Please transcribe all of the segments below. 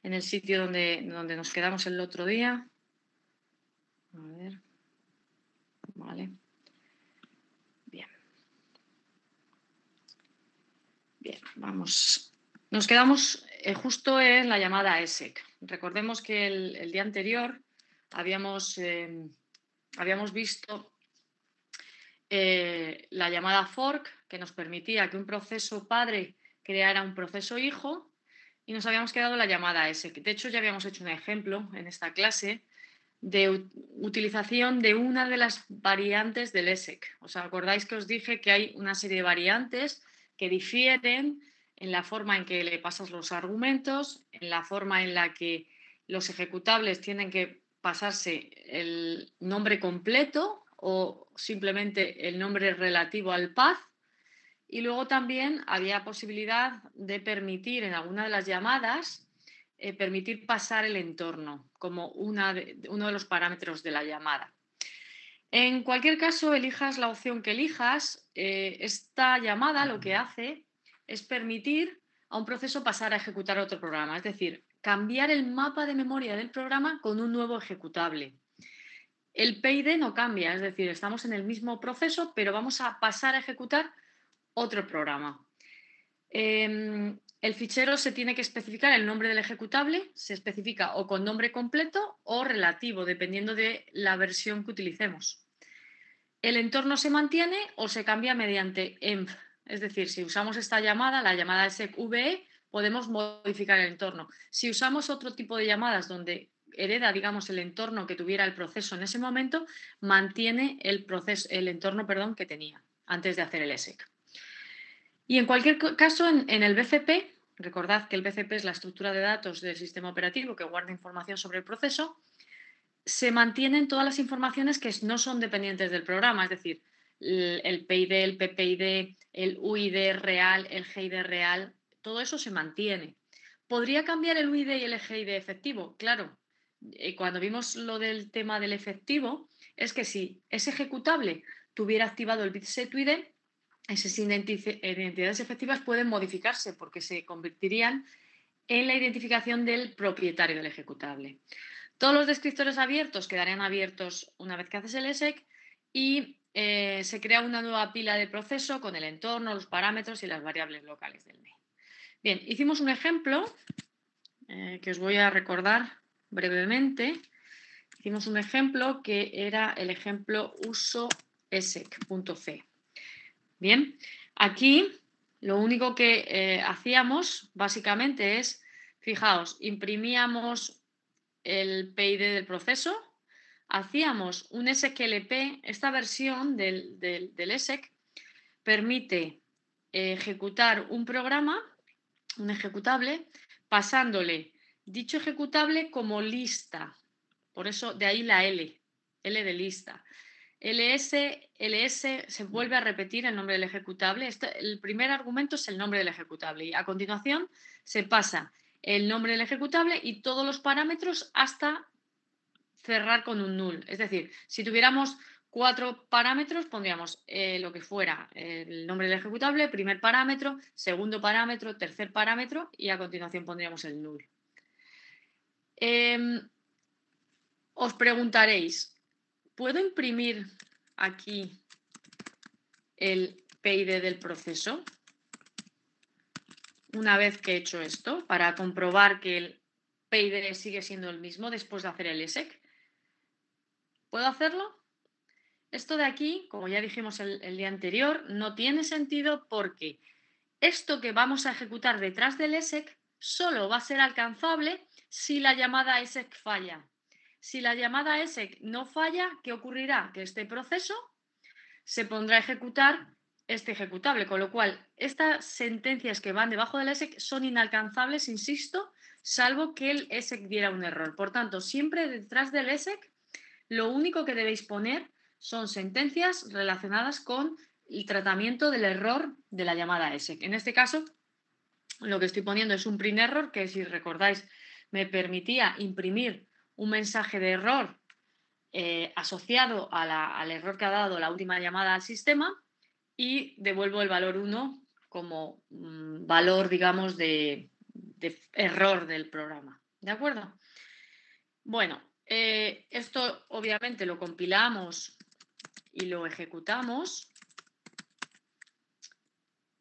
en el sitio donde nos quedamos el otro día. A ver. Vale. Bien. Bien, vamos. Nos quedamos justo en la llamada ESSEC. Recordemos que el día anterior habíamos visto la llamada fork, que nos permitía que un proceso padre creara un proceso hijo, y nos habíamos quedado en la llamada ESSEC. De hecho, ya habíamos hecho un ejemplo en esta clase de utilización de una de las variantes del ESSEC. ¿Os acordáis que os dije que hay una serie de variantes que difieren en la forma en que le pasas los argumentos, en la forma en la que los ejecutables tienen que pasarse el nombre completo o simplemente el nombre relativo al path? Y luego también había posibilidad de permitir en alguna de las llamadas permitir pasar el entorno como uno de los parámetros de la llamada. En cualquier caso, elijas la opción que elijas, esta llamada lo que hace es permitir a un proceso pasar a ejecutar otro programa, es decir, cambiar el mapa de memoria del programa con un nuevo ejecutable. El PID no cambia, es decir, estamos en el mismo proceso, pero vamos a pasar a ejecutar otro programa. El fichero se tiene que especificar el nombre del ejecutable, se especifica o con nombre completo o relativo, dependiendo de la versión que utilicemos. El entorno se mantiene o se cambia mediante env, es decir, si usamos esta llamada, la llamada SECVE, podemos modificar el entorno. Si usamos otro tipo de llamadas donde hereda, digamos, el entorno que tuviera el proceso en ese momento, mantiene el entorno que tenía antes de hacer el ESSEC. Y en cualquier caso, en el BCP, recordad que el BCP es la estructura de datos del sistema operativo que guarda información sobre el proceso, se mantienen todas las informaciones que no son dependientes del programa, es decir, el PID, el PPID, el UID real, el GID real, todo eso se mantiene. ¿Podría cambiar el UID y el GID efectivo? Claro, cuando vimos lo del tema del efectivo, es que si ese ejecutable tuviera activado el bit setUID, esas identidades efectivas pueden modificarse porque se convertirían en la identificación del propietario del ejecutable. Todos los descriptores abiertos quedarían abiertos una vez que haces el ESSEC y se crea una nueva pila de proceso con el entorno, los parámetros y las variables locales del main. Bien, hicimos un ejemplo que os voy a recordar brevemente. Hicimos un ejemplo que era el ejemplo uso ESSEC.c. Bien, aquí lo único que hacíamos básicamente es, fijaos, imprimíamos el PID del proceso, hacíamos un SQLP, esta versión del ESSEC permite ejecutar un programa, un ejecutable, pasándole dicho ejecutable como lista, por eso de ahí la L de lista. ls se vuelve a repetir el nombre del ejecutable. El primer argumento es el nombre del ejecutable y a continuación se pasa el nombre del ejecutable y todos los parámetros hasta cerrar con un null. Es decir, si tuviéramos 4 parámetros, pondríamos lo que fuera el nombre del ejecutable, primer parámetro, segundo parámetro, tercer parámetro y a continuación pondríamos el null. Os preguntaréis, ¿puedo imprimir aquí el PID del proceso una vez que he hecho esto para comprobar que el PID sigue siendo el mismo después de hacer el ESSEC? ¿Puedo hacerlo? Esto de aquí, como ya dijimos el día anterior, no tiene sentido porque esto que vamos a ejecutar detrás del ESSEC solo va a ser alcanzable si la llamada ESSEC falla. Si la llamada ESSEC no falla, ¿qué ocurrirá? Que este proceso se pondrá a ejecutar este ejecutable, con lo cual estas sentencias que van debajo del ESSEC son inalcanzables, insisto, salvo que el ESSEC diera un error. Por tanto, siempre detrás del ESSEC lo único que debéis poner son sentencias relacionadas con el tratamiento del error de la llamada ESSEC. En este caso, lo que estoy poniendo es un print error que, si recordáis, me permitía imprimir un mensaje de error asociado al error que ha dado la última llamada al sistema y devuelvo el valor 1 como valor, digamos, de error del programa. ¿De acuerdo? Bueno, esto obviamente lo compilamos y lo ejecutamos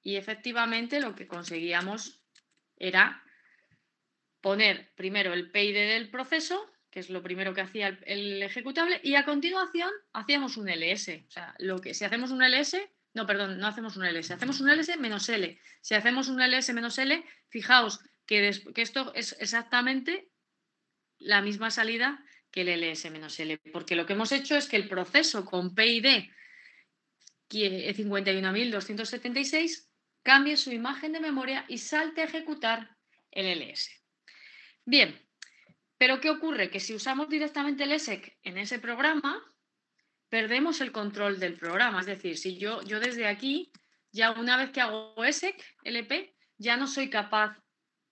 y efectivamente lo que conseguíamos era poner primero el PID del proceso, que es lo primero que hacía el ejecutable, y a continuación hacíamos un ls. O sea, si hacemos un ls, no, perdón, no hacemos un ls, hacemos un ls menos l. Si hacemos un ls menos l, fijaos que esto es exactamente la misma salida que el ls menos l, porque lo que hemos hecho es que el proceso con PID 51.276 cambie su imagen de memoria y salte a ejecutar el ls. Bien, pero ¿qué ocurre? Que si usamos directamente el ESEC en ese programa, perdemos el control del programa. Es decir, si yo desde aquí, ya una vez que hago ESEC, LP, ya no soy capaz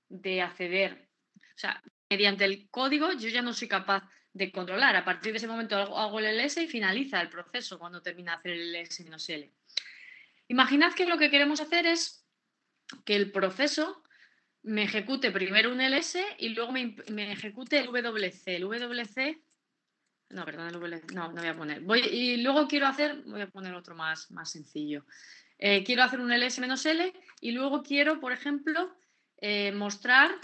de acceder. O sea, mediante el código yo ya no soy capaz de controlar. A partir de ese momento hago el ls y finaliza el proceso cuando termina de hacer el ls-l. Imaginad que lo que queremos hacer es que el proceso me ejecute primero un ls y luego me ejecute el wc. El wc, no, perdón, el wc, no voy a poner. Y luego voy a poner otro más sencillo. Quiero hacer un ls-l y luego quiero, por ejemplo, mostrar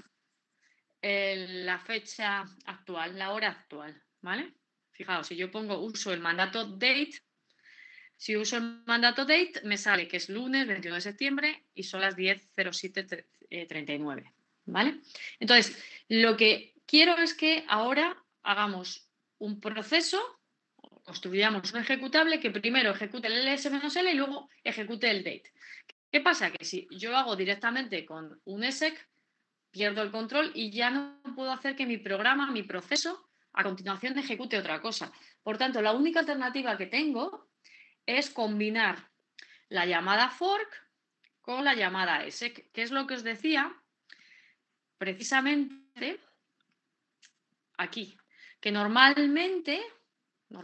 la fecha actual, la hora actual, ¿vale? Fijaos, si yo uso el mandato date, si uso el mandato date, me sale que es lunes 21 de septiembre y son las 10:07:39, ¿vale? Entonces, lo que quiero es que ahora hagamos un proceso, construyamos un ejecutable que primero ejecute el ls-l y luego ejecute el date. ¿Qué pasa? Que si yo hago directamente con un ESEC, pierdo el control y ya no puedo hacer que mi programa, mi proceso, a continuación ejecute otra cosa. Por tanto, la única alternativa que tengo es combinar la llamada fork con la llamada ESEC, que es lo que os decía precisamente aquí, que normalmente lo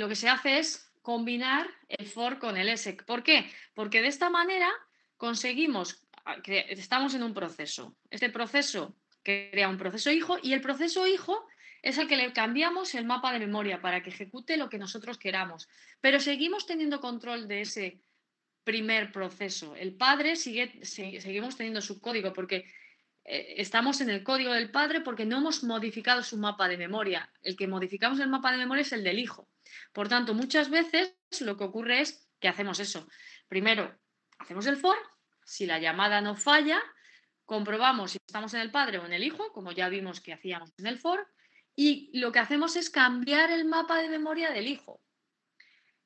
que se hace es combinar el for con el ESEC. ¿Por qué? Porque de esta manera conseguimos que estamos en un proceso. Este proceso crea un proceso hijo y el proceso hijo es al que le cambiamos el mapa de memoria para que ejecute lo que nosotros queramos. Pero seguimos teniendo control de ese primer proceso. El padre seguimos teniendo su código porque estamos en el código del padre porque no hemos modificado su mapa de memoria. El que modificamos el mapa de memoria es el del hijo. Por tanto, muchas veces lo que ocurre es que hacemos eso. Primero, hacemos el for. Si la llamada no falla, comprobamos si estamos en el padre o en el hijo, como ya vimos que hacíamos en el for. Y lo que hacemos es cambiar el mapa de memoria del hijo.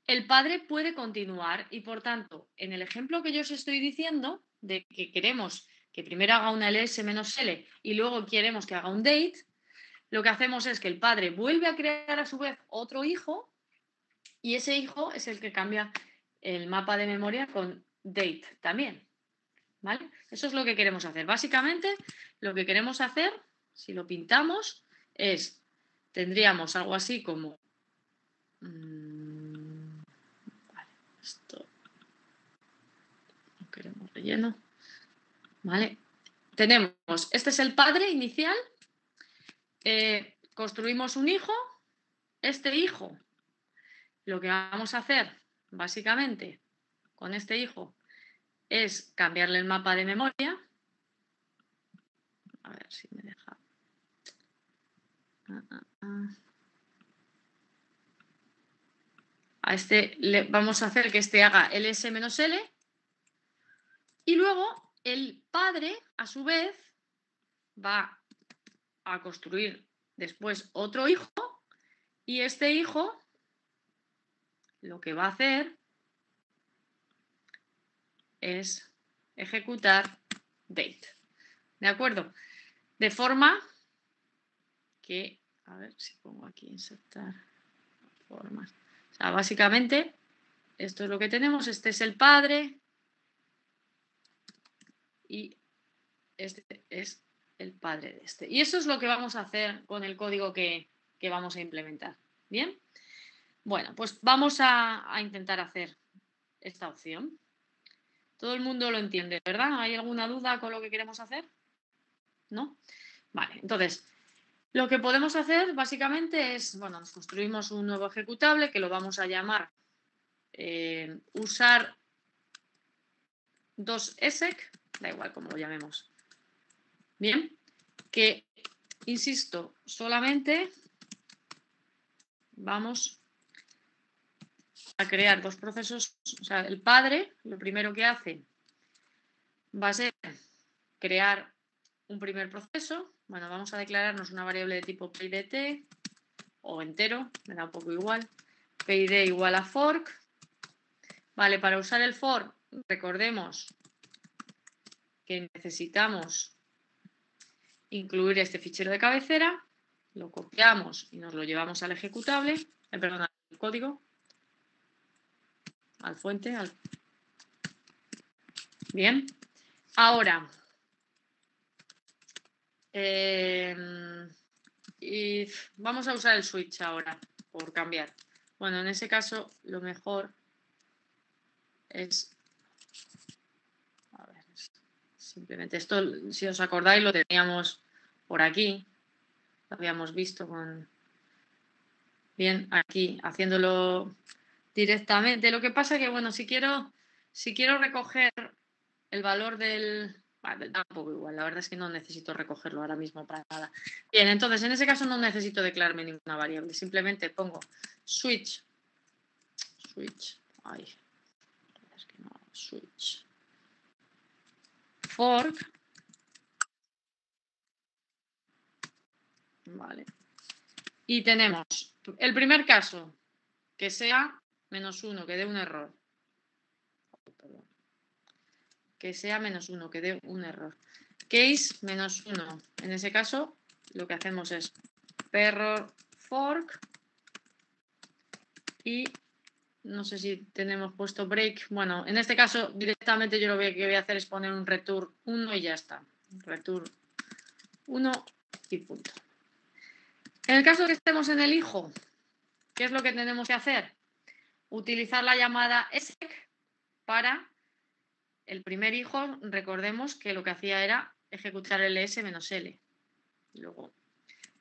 El padre puede continuar y, por tanto, en el ejemplo que yo os estoy diciendo, de que queremos que primero haga una ls-l y luego queremos que haga un date, lo que hacemos es que el padre vuelve a crear a su vez otro hijo y ese hijo es el que cambia el mapa de memoria con date también. ¿Vale? Eso es lo que queremos hacer. Básicamente, lo que queremos hacer, si lo pintamos, tendríamos algo así como... vale, esto no queremos relleno. ¿Vale? Tenemos, este es el padre inicial, construimos un hijo, este hijo, lo que vamos a hacer básicamente con este hijo es cambiarle el mapa de memoria. A ver si me deja. A este vamos a hacer que este haga ls-l y luego el padre, a su vez, va a construir después otro hijo y este hijo lo que va a hacer es ejecutar date. ¿De acuerdo? De forma que, a ver si pongo aquí insertar formas. O sea, básicamente, esto es lo que tenemos. Este es el padre y este es el padre de este. Y eso es lo que vamos a hacer con el código que vamos a implementar. ¿Bien? Bueno, pues vamos a intentar hacer esta opción. Todo el mundo lo entiende, ¿verdad? ¿Hay alguna duda con lo que queremos hacer? ¿no? Vale, entonces, lo que podemos hacer básicamente es, bueno, nos construimos un nuevo ejecutable que lo vamos a llamar usar 2exec, da igual cómo lo llamemos. Bien, que, insisto, solamente vamos a crear dos procesos. O sea, el padre, lo primero que hace va a ser crear un primer proceso. Bueno, vamos a declararnos una variable de tipo PIDT o entero, me da un poco igual. PID igual a fork. Vale, para usar el fork, recordemos que necesitamos incluir este fichero de cabecera. Lo copiamos y nos lo llevamos al ejecutable, perdón, al código, al fuente. Bien, ahora y vamos a usar el switch ahora, por cambiar. Bueno, en ese caso lo mejor es, a ver, simplemente esto, si os acordáis, lo teníamos por aquí, lo habíamos visto con, bien, aquí, haciéndolo directamente. Lo que pasa que, bueno, si quiero recoger el valor del... Vale, da un poco igual, la verdad es que no necesito recogerlo ahora mismo para nada. Bien, entonces en ese caso no necesito declararme ninguna variable, simplemente pongo switch, ay, es que no, switch, fork, vale, y tenemos el primer caso, que sea -1, que dé un error, que sea -1, que dé un error. Case -1, en ese caso lo que hacemos es error fork y no sé si tenemos puesto break. Bueno, en este caso directamente yo lo que voy a hacer es poner un return 1 y ya está. Return 1 y punto. En el caso de que estemos en el hijo, ¿qué es lo que tenemos que hacer? Utilizar la llamada exec para el primer hijo. Recordemos que lo que hacía era ejecutar el s-l. Luego,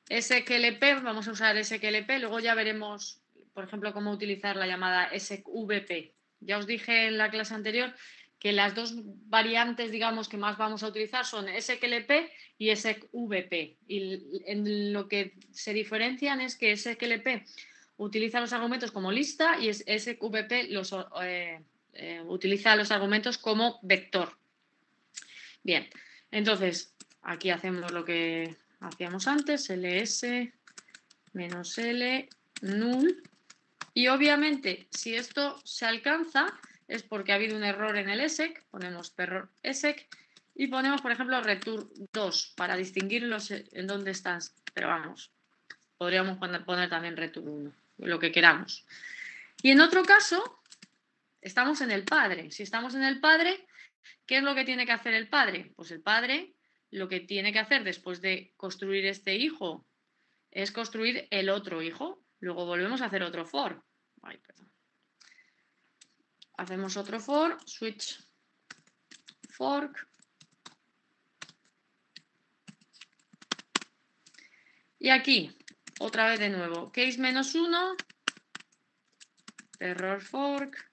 SQLP, vamos a usar SQLP, luego ya veremos, por ejemplo, cómo utilizar la llamada SQVP. Ya os dije en la clase anterior que las dos variantes, digamos, que más vamos a utilizar son SQLP y SQVP. Y en lo que se diferencian es que SQLP utiliza los argumentos como lista y SQVP utiliza los argumentos como vector. Bien, entonces aquí hacemos lo que hacíamos antes, ls -l null, y obviamente si esto se alcanza es porque ha habido un error en el exec, ponemos error exec y ponemos por ejemplo return 2 para distinguirlos en dónde están, pero vamos, podríamos poner también return 1, lo que queramos. Y en otro caso estamos en el padre. Si estamos en el padre, ¿qué es lo que tiene que hacer el padre? Pues el padre lo que tiene que hacer después de construir este hijo es construir el otro hijo. Luego volvemos a hacer otro for. Ay, perdón. Hacemos otro for, switch fork. Y aquí, otra vez de nuevo, case -1, error fork.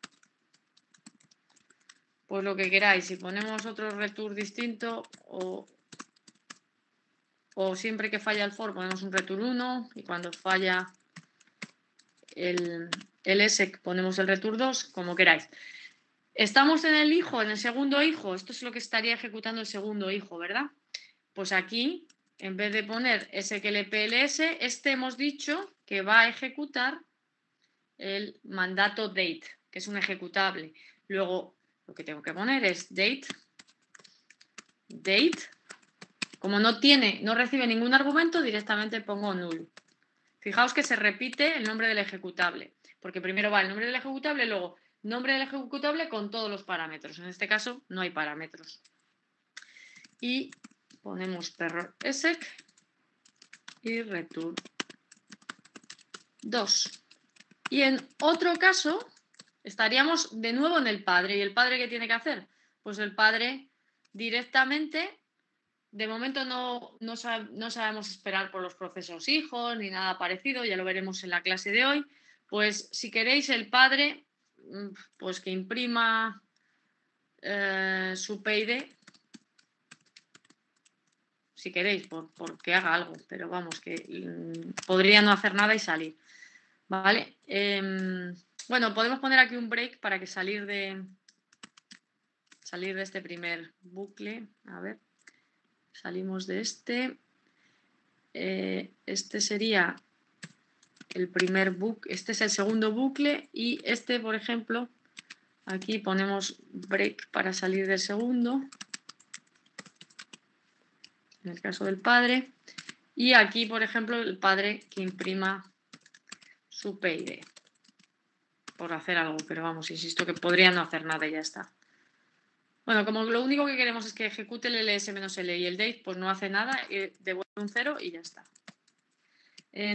Pues lo que queráis, si ponemos otro return distinto o siempre que falla el for ponemos un return 1 y cuando falla el exec ponemos el return 2, como queráis. Estamos en el hijo, en el segundo hijo, esto es lo que estaría ejecutando el segundo hijo, ¿verdad? Pues aquí, en vez de poner SQLPLS, hemos dicho que va a ejecutar el mandato date, que es un ejecutable. Luego, lo que tengo que poner es date. Como no recibe ningún argumento, directamente pongo null. Fijaos que se repite el nombre del ejecutable, porque primero va el nombre del ejecutable, luego nombre del ejecutable con todos los parámetros. En este caso no hay parámetros. Y ponemos error exec y return 2. Y en otro caso estaríamos de nuevo en el padre. ¿Y el padre qué tiene que hacer? Pues el padre directamente de momento no sabemos esperar por los procesos hijos ni nada parecido, ya lo veremos en la clase de hoy. Pues si queréis el padre, pues que imprima su PID, si queréis, por que haga algo, pero vamos, que podría no hacer nada y salir, ¿vale? Bueno, podemos poner aquí un break para que salir de este primer bucle. A ver, salimos de este. Este sería el primer bucle, este es el segundo bucle y este, por ejemplo, aquí ponemos break para salir del segundo, en el caso del padre, y aquí, por ejemplo, el padre que imprima su PID, por hacer algo, pero vamos, insisto que podría no hacer nada y ya está. Bueno, como lo único que queremos es que ejecute el ls-l y el date, pues no hace nada, devuelve un 0 y ya está.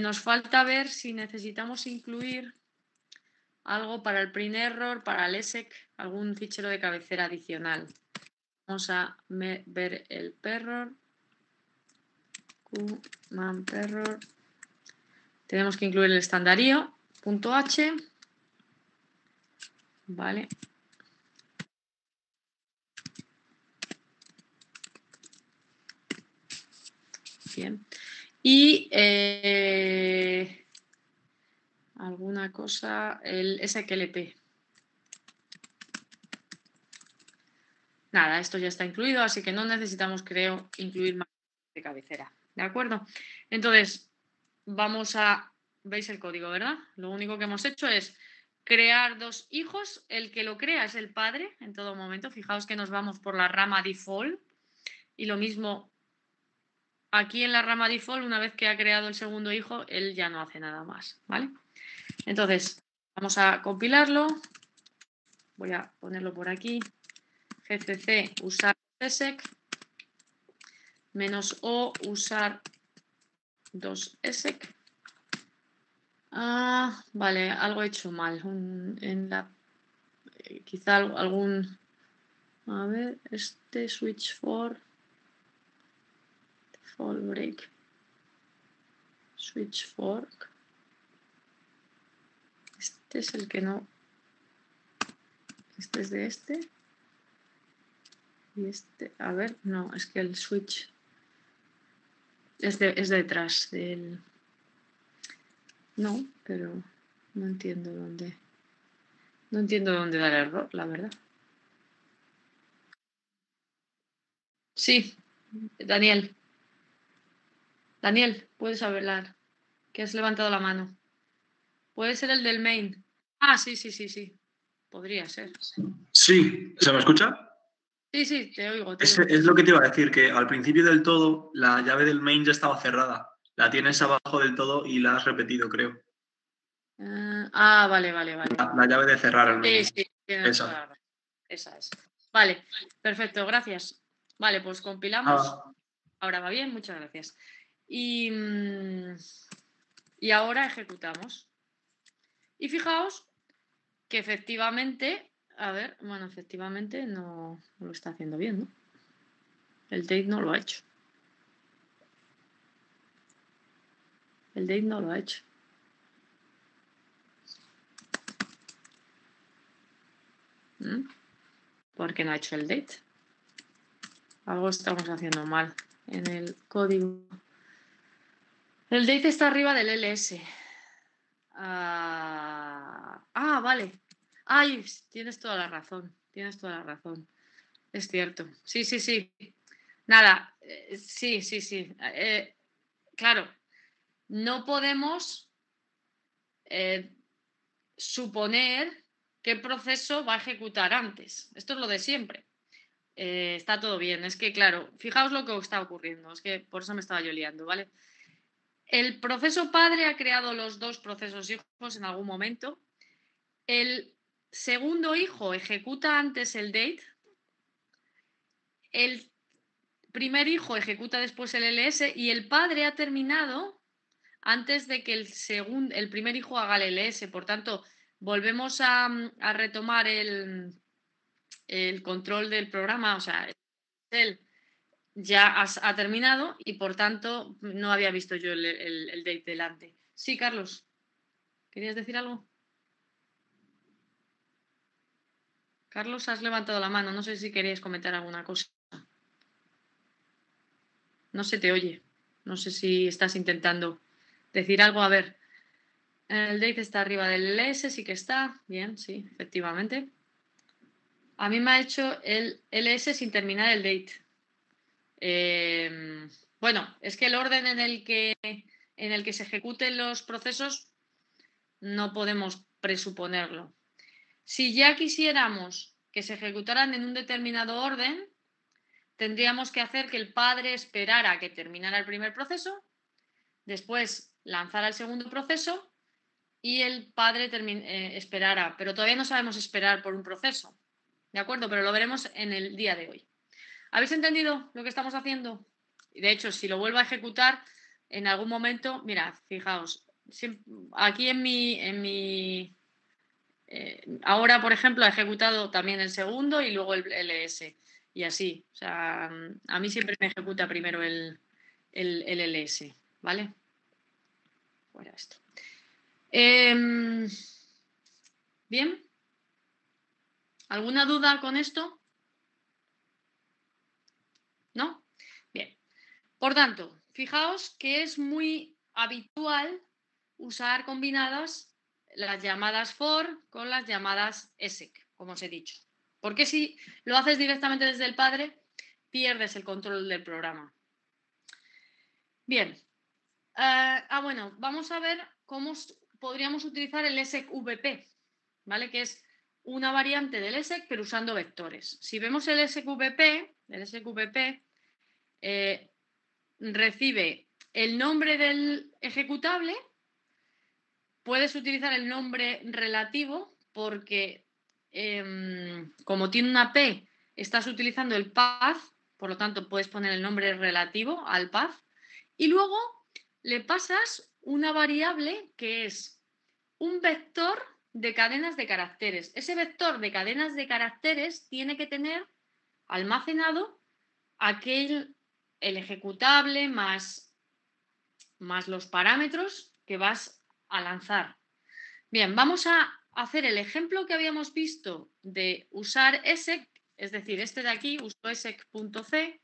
Nos falta ver si necesitamos incluir algo para el print error, para el ESEC, algún fichero de cabecera adicional. Vamos a ver el perror. QManPerror. Tenemos que incluir el estandario, .h. Vale. Bien. Y alguna cosa, el SQLP. Nada, esto ya está incluido, así que no necesitamos, creo, incluir más de cabecera. ¿De acuerdo? Entonces, vamos a... ¿Veis el código, verdad? Lo único que hemos hecho es crear dos hijos. El que lo crea es el padre en todo momento. Fijaos que nos vamos por la rama default. Y lo mismo aquí en la rama default, una vez que ha creado el segundo hijo, él ya no hace nada más, ¿vale? Entonces, vamos a compilarlo. Voy a ponerlo por aquí. gcc usar sec -o usar 2sec. Vale, algo he hecho mal. Quizá algún... A ver, este switch for default break. Switch fork. Este es el que no... Este es de este. Y este... A ver, no, es que el switch es detrás del... No, pero no entiendo dónde... No entiendo dónde da el error, la verdad. Sí, Daniel. Daniel, puedes hablar, que has levantado la mano. Puede ser el del main. Sí. Podría ser. Sí, ¿se me escucha? Sí, te oigo. Es lo que te iba a decir, que al principio del todo la llave del main ya estaba cerrada. La tienes abajo del todo y la has repetido, creo. Vale. La llave de cerrar el main. Sí, tienes toda la razón. Esa es. Vale, perfecto, gracias. Vale, pues compilamos. Ahora va bien, muchas gracias. Y ahora ejecutamos. Y fijaos que efectivamente, efectivamente no lo está haciendo bien, ¿no? El date no lo ha hecho. El date no lo ha hecho. ¿Por qué no ha hecho el date? Algo estamos haciendo mal en el código. El date está arriba del ls. Vale. Ay, tienes toda la razón. Es cierto. Sí. Nada, sí. Claro, no podemos suponer qué proceso va a ejecutar antes. Esto es lo de siempre. Está todo bien. Es que, claro, fijaos lo que está ocurriendo. Es que por eso me estaba yo liando, ¿vale? El proceso padre ha creado los dos procesos hijos en algún momento. El segundo hijo ejecuta antes el date. El primer hijo ejecuta después el ls y el padre ha terminado antes de que el primer hijo haga el ls. Por tanto, volvemos a retomar el control del programa, o sea, ya ha terminado y por tanto no había visto yo el date delante. Sí, Carlos, ¿querías decir algo? Carlos, has levantado la mano, no sé si querías comentar alguna cosa. No se te oye, no sé si estás intentando decir algo. A ver, el date está arriba del LS, sí que está, bien, sí, efectivamente. A mí me ha hecho el LS sin terminar el date. Bueno, es que el orden en el que se ejecuten los procesos no podemos presuponerlo. Si ya quisiéramos que se ejecutaran en un determinado orden, tendríamos que hacer que el padre esperara a que terminara el primer proceso, después lanzara el segundo proceso y el padre esperara. Pero todavía no sabemos esperar por un proceso. ¿De acuerdo? Pero lo veremos en el día de hoy. ¿Habéis entendido lo que estamos haciendo? De hecho, si lo vuelvo a ejecutar en algún momento, mirad, fijaos, aquí ahora, por ejemplo, he ejecutado también el segundo y luego el LS. Y así. O sea, a mí siempre me ejecuta primero el LS. ¿Vale? Fuera esto. Bien. ¿Alguna duda con esto? ¿No? Bien. Por tanto, fijaos que es muy habitual usar combinadas las llamadas for con las llamadas exec, como os he dicho. Porque si lo haces directamente desde el padre, pierdes el control del programa. Bien. Bueno, vamos a ver cómo podríamos utilizar el execvp, ¿vale? Que es una variante del exec, pero usando vectores. Si vemos el execvp recibe el nombre del ejecutable. Puedes utilizar el nombre relativo porque como tiene una P, estás utilizando el path, por lo tanto puedes poner el nombre relativo al path y luego le pasas una variable que es un vector de cadenas de caracteres. Ese vector de cadenas de caracteres tiene que tener almacenado el ejecutable más los parámetros que vas a lanzar. Bien, vamos a hacer el ejemplo que habíamos visto de usar exec, es decir, este de aquí, uso exec.c,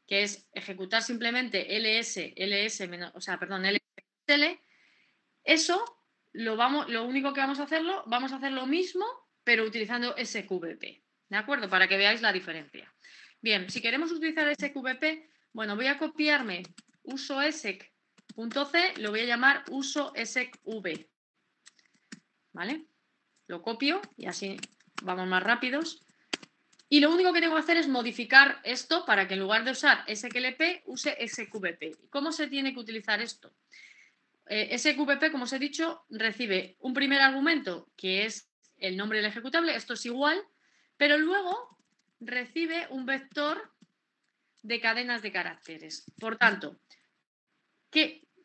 que es ejecutar simplemente ls, ls, eso lo único que vamos a hacer lo mismo, pero utilizando SQVP, ¿de acuerdo? Para que veáis la diferencia. Bien, si queremos utilizar SQVP, bueno, voy a copiarme uso exec.c, lo voy a llamar uso execv, ¿vale? Lo copio y así vamos más rápidos. Y lo único que tengo que hacer es modificar esto para que en lugar de usar SQLP use SQVP. ¿Cómo se tiene que utilizar esto? SQVP, como os he dicho, recibe un primer argumento que es el nombre del ejecutable, esto es igual, pero luego recibe un vector de cadenas de caracteres. Por tanto,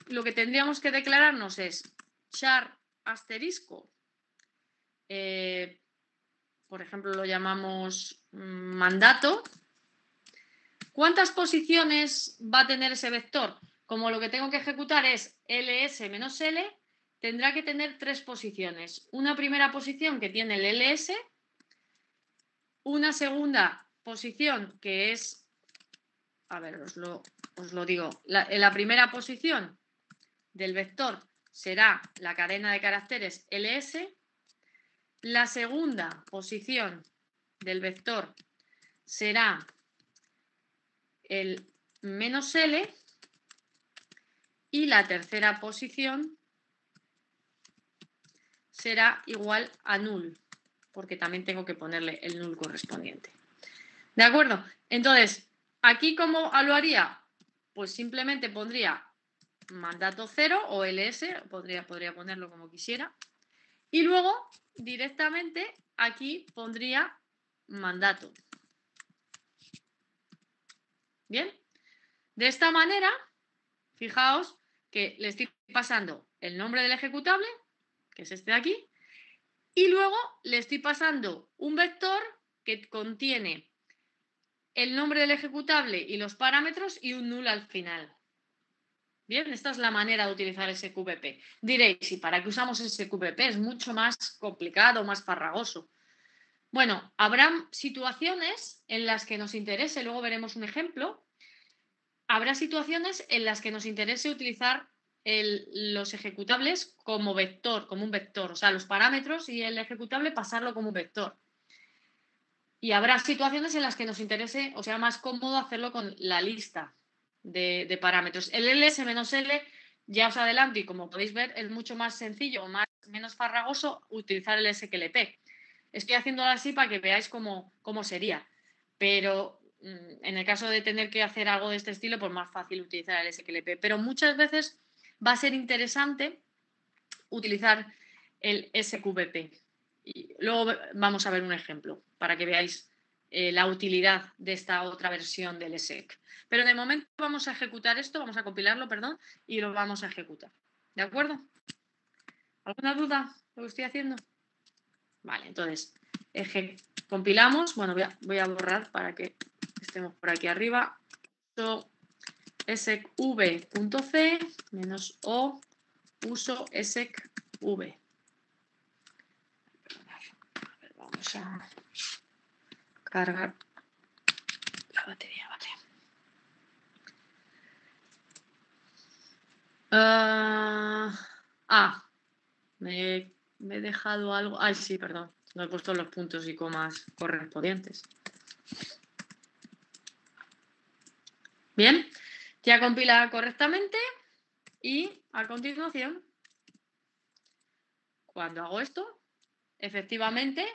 lo que tendríamos que declararnos es char asterisco, por ejemplo, lo llamamos mandato. ¿Cuántas posiciones va a tener ese vector? Como lo que tengo que ejecutar es ls-l, tendrá que tener 3 posiciones. Una primera posición que tiene el ls, una segunda posición que es, a ver, os lo digo, la primera posición del vector será la cadena de caracteres ls, la segunda posición del vector será el -l y la tercera posición será igual a null, porque también tengo que ponerle el null correspondiente. ¿De acuerdo? Entonces, ¿aquí cómo lo haría? Pues simplemente pondría mandato 0 o ls, podría ponerlo como quisiera, y luego directamente aquí pondría mandato. ¿Bien? De esta manera, fijaos que le estoy pasando el nombre del ejecutable, que es este de aquí, y luego le estoy pasando un vector que contiene el nombre del ejecutable y los parámetros y un null al final. Bien, esta es la manera de utilizar SQPP. Diréis, ¿y para qué usamos SQPP? Es mucho más complicado, más farragoso. Bueno, habrá situaciones en las que nos interese, luego veremos un ejemplo, habrá situaciones en las que nos interese utilizar los ejecutables como vector, como un vector, o sea, los parámetros y el ejecutable pasarlo como un vector. Y habrá situaciones en las que nos interese, o sea, más cómodo hacerlo con la lista de parámetros. El ls-l, ya os adelanto, y como podéis ver, es mucho más sencillo, menos farragoso utilizar el SQLP. Estoy haciéndolo así para que veáis cómo sería. Pero en el caso de tener que hacer algo de este estilo, pues más fácil utilizar el SQLP. Pero muchas veces va a ser interesante utilizar el SQPP. Y luego vamos a ver un ejemplo para que veáis la utilidad de esta otra versión del SEC. Pero de momento vamos a ejecutar esto, vamos a compilarlo, perdón, y lo vamos a ejecutar. ¿De acuerdo? ¿Alguna duda de lo que estoy haciendo? Vale, entonces compilamos. Bueno, voy a borrar para que estemos por aquí arriba. SECv.c menos o uso SECv. Vamos a cargar la batería, vale. Me he dejado algo. Ay, sí, perdón. No he puesto los puntos y comas correspondientes. Bien, ya compila correctamente y a continuación, cuando hago esto, efectivamente,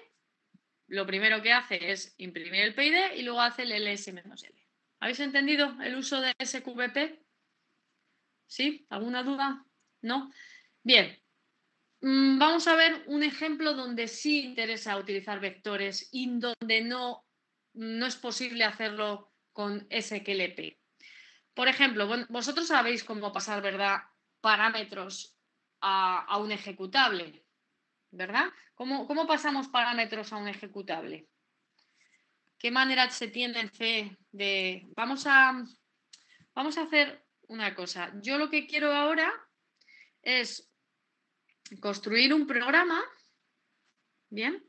lo primero que hace es imprimir el PID y luego hace el ls-l. ¿Habéis entendido el uso de SQPP? ¿Sí? ¿Alguna duda? ¿No? Bien. Vamos a ver un ejemplo donde sí interesa utilizar vectores y donde no es posible hacerlo con SQLP. Por ejemplo, vosotros sabéis cómo pasar, ¿verdad?, parámetros a un ejecutable, ¿verdad? ¿Cómo pasamos parámetros a un ejecutable? ¿Qué manera se tiene en C de...? Vamos a hacer una cosa. Yo lo que quiero ahora es construir un programa, ¿bien?,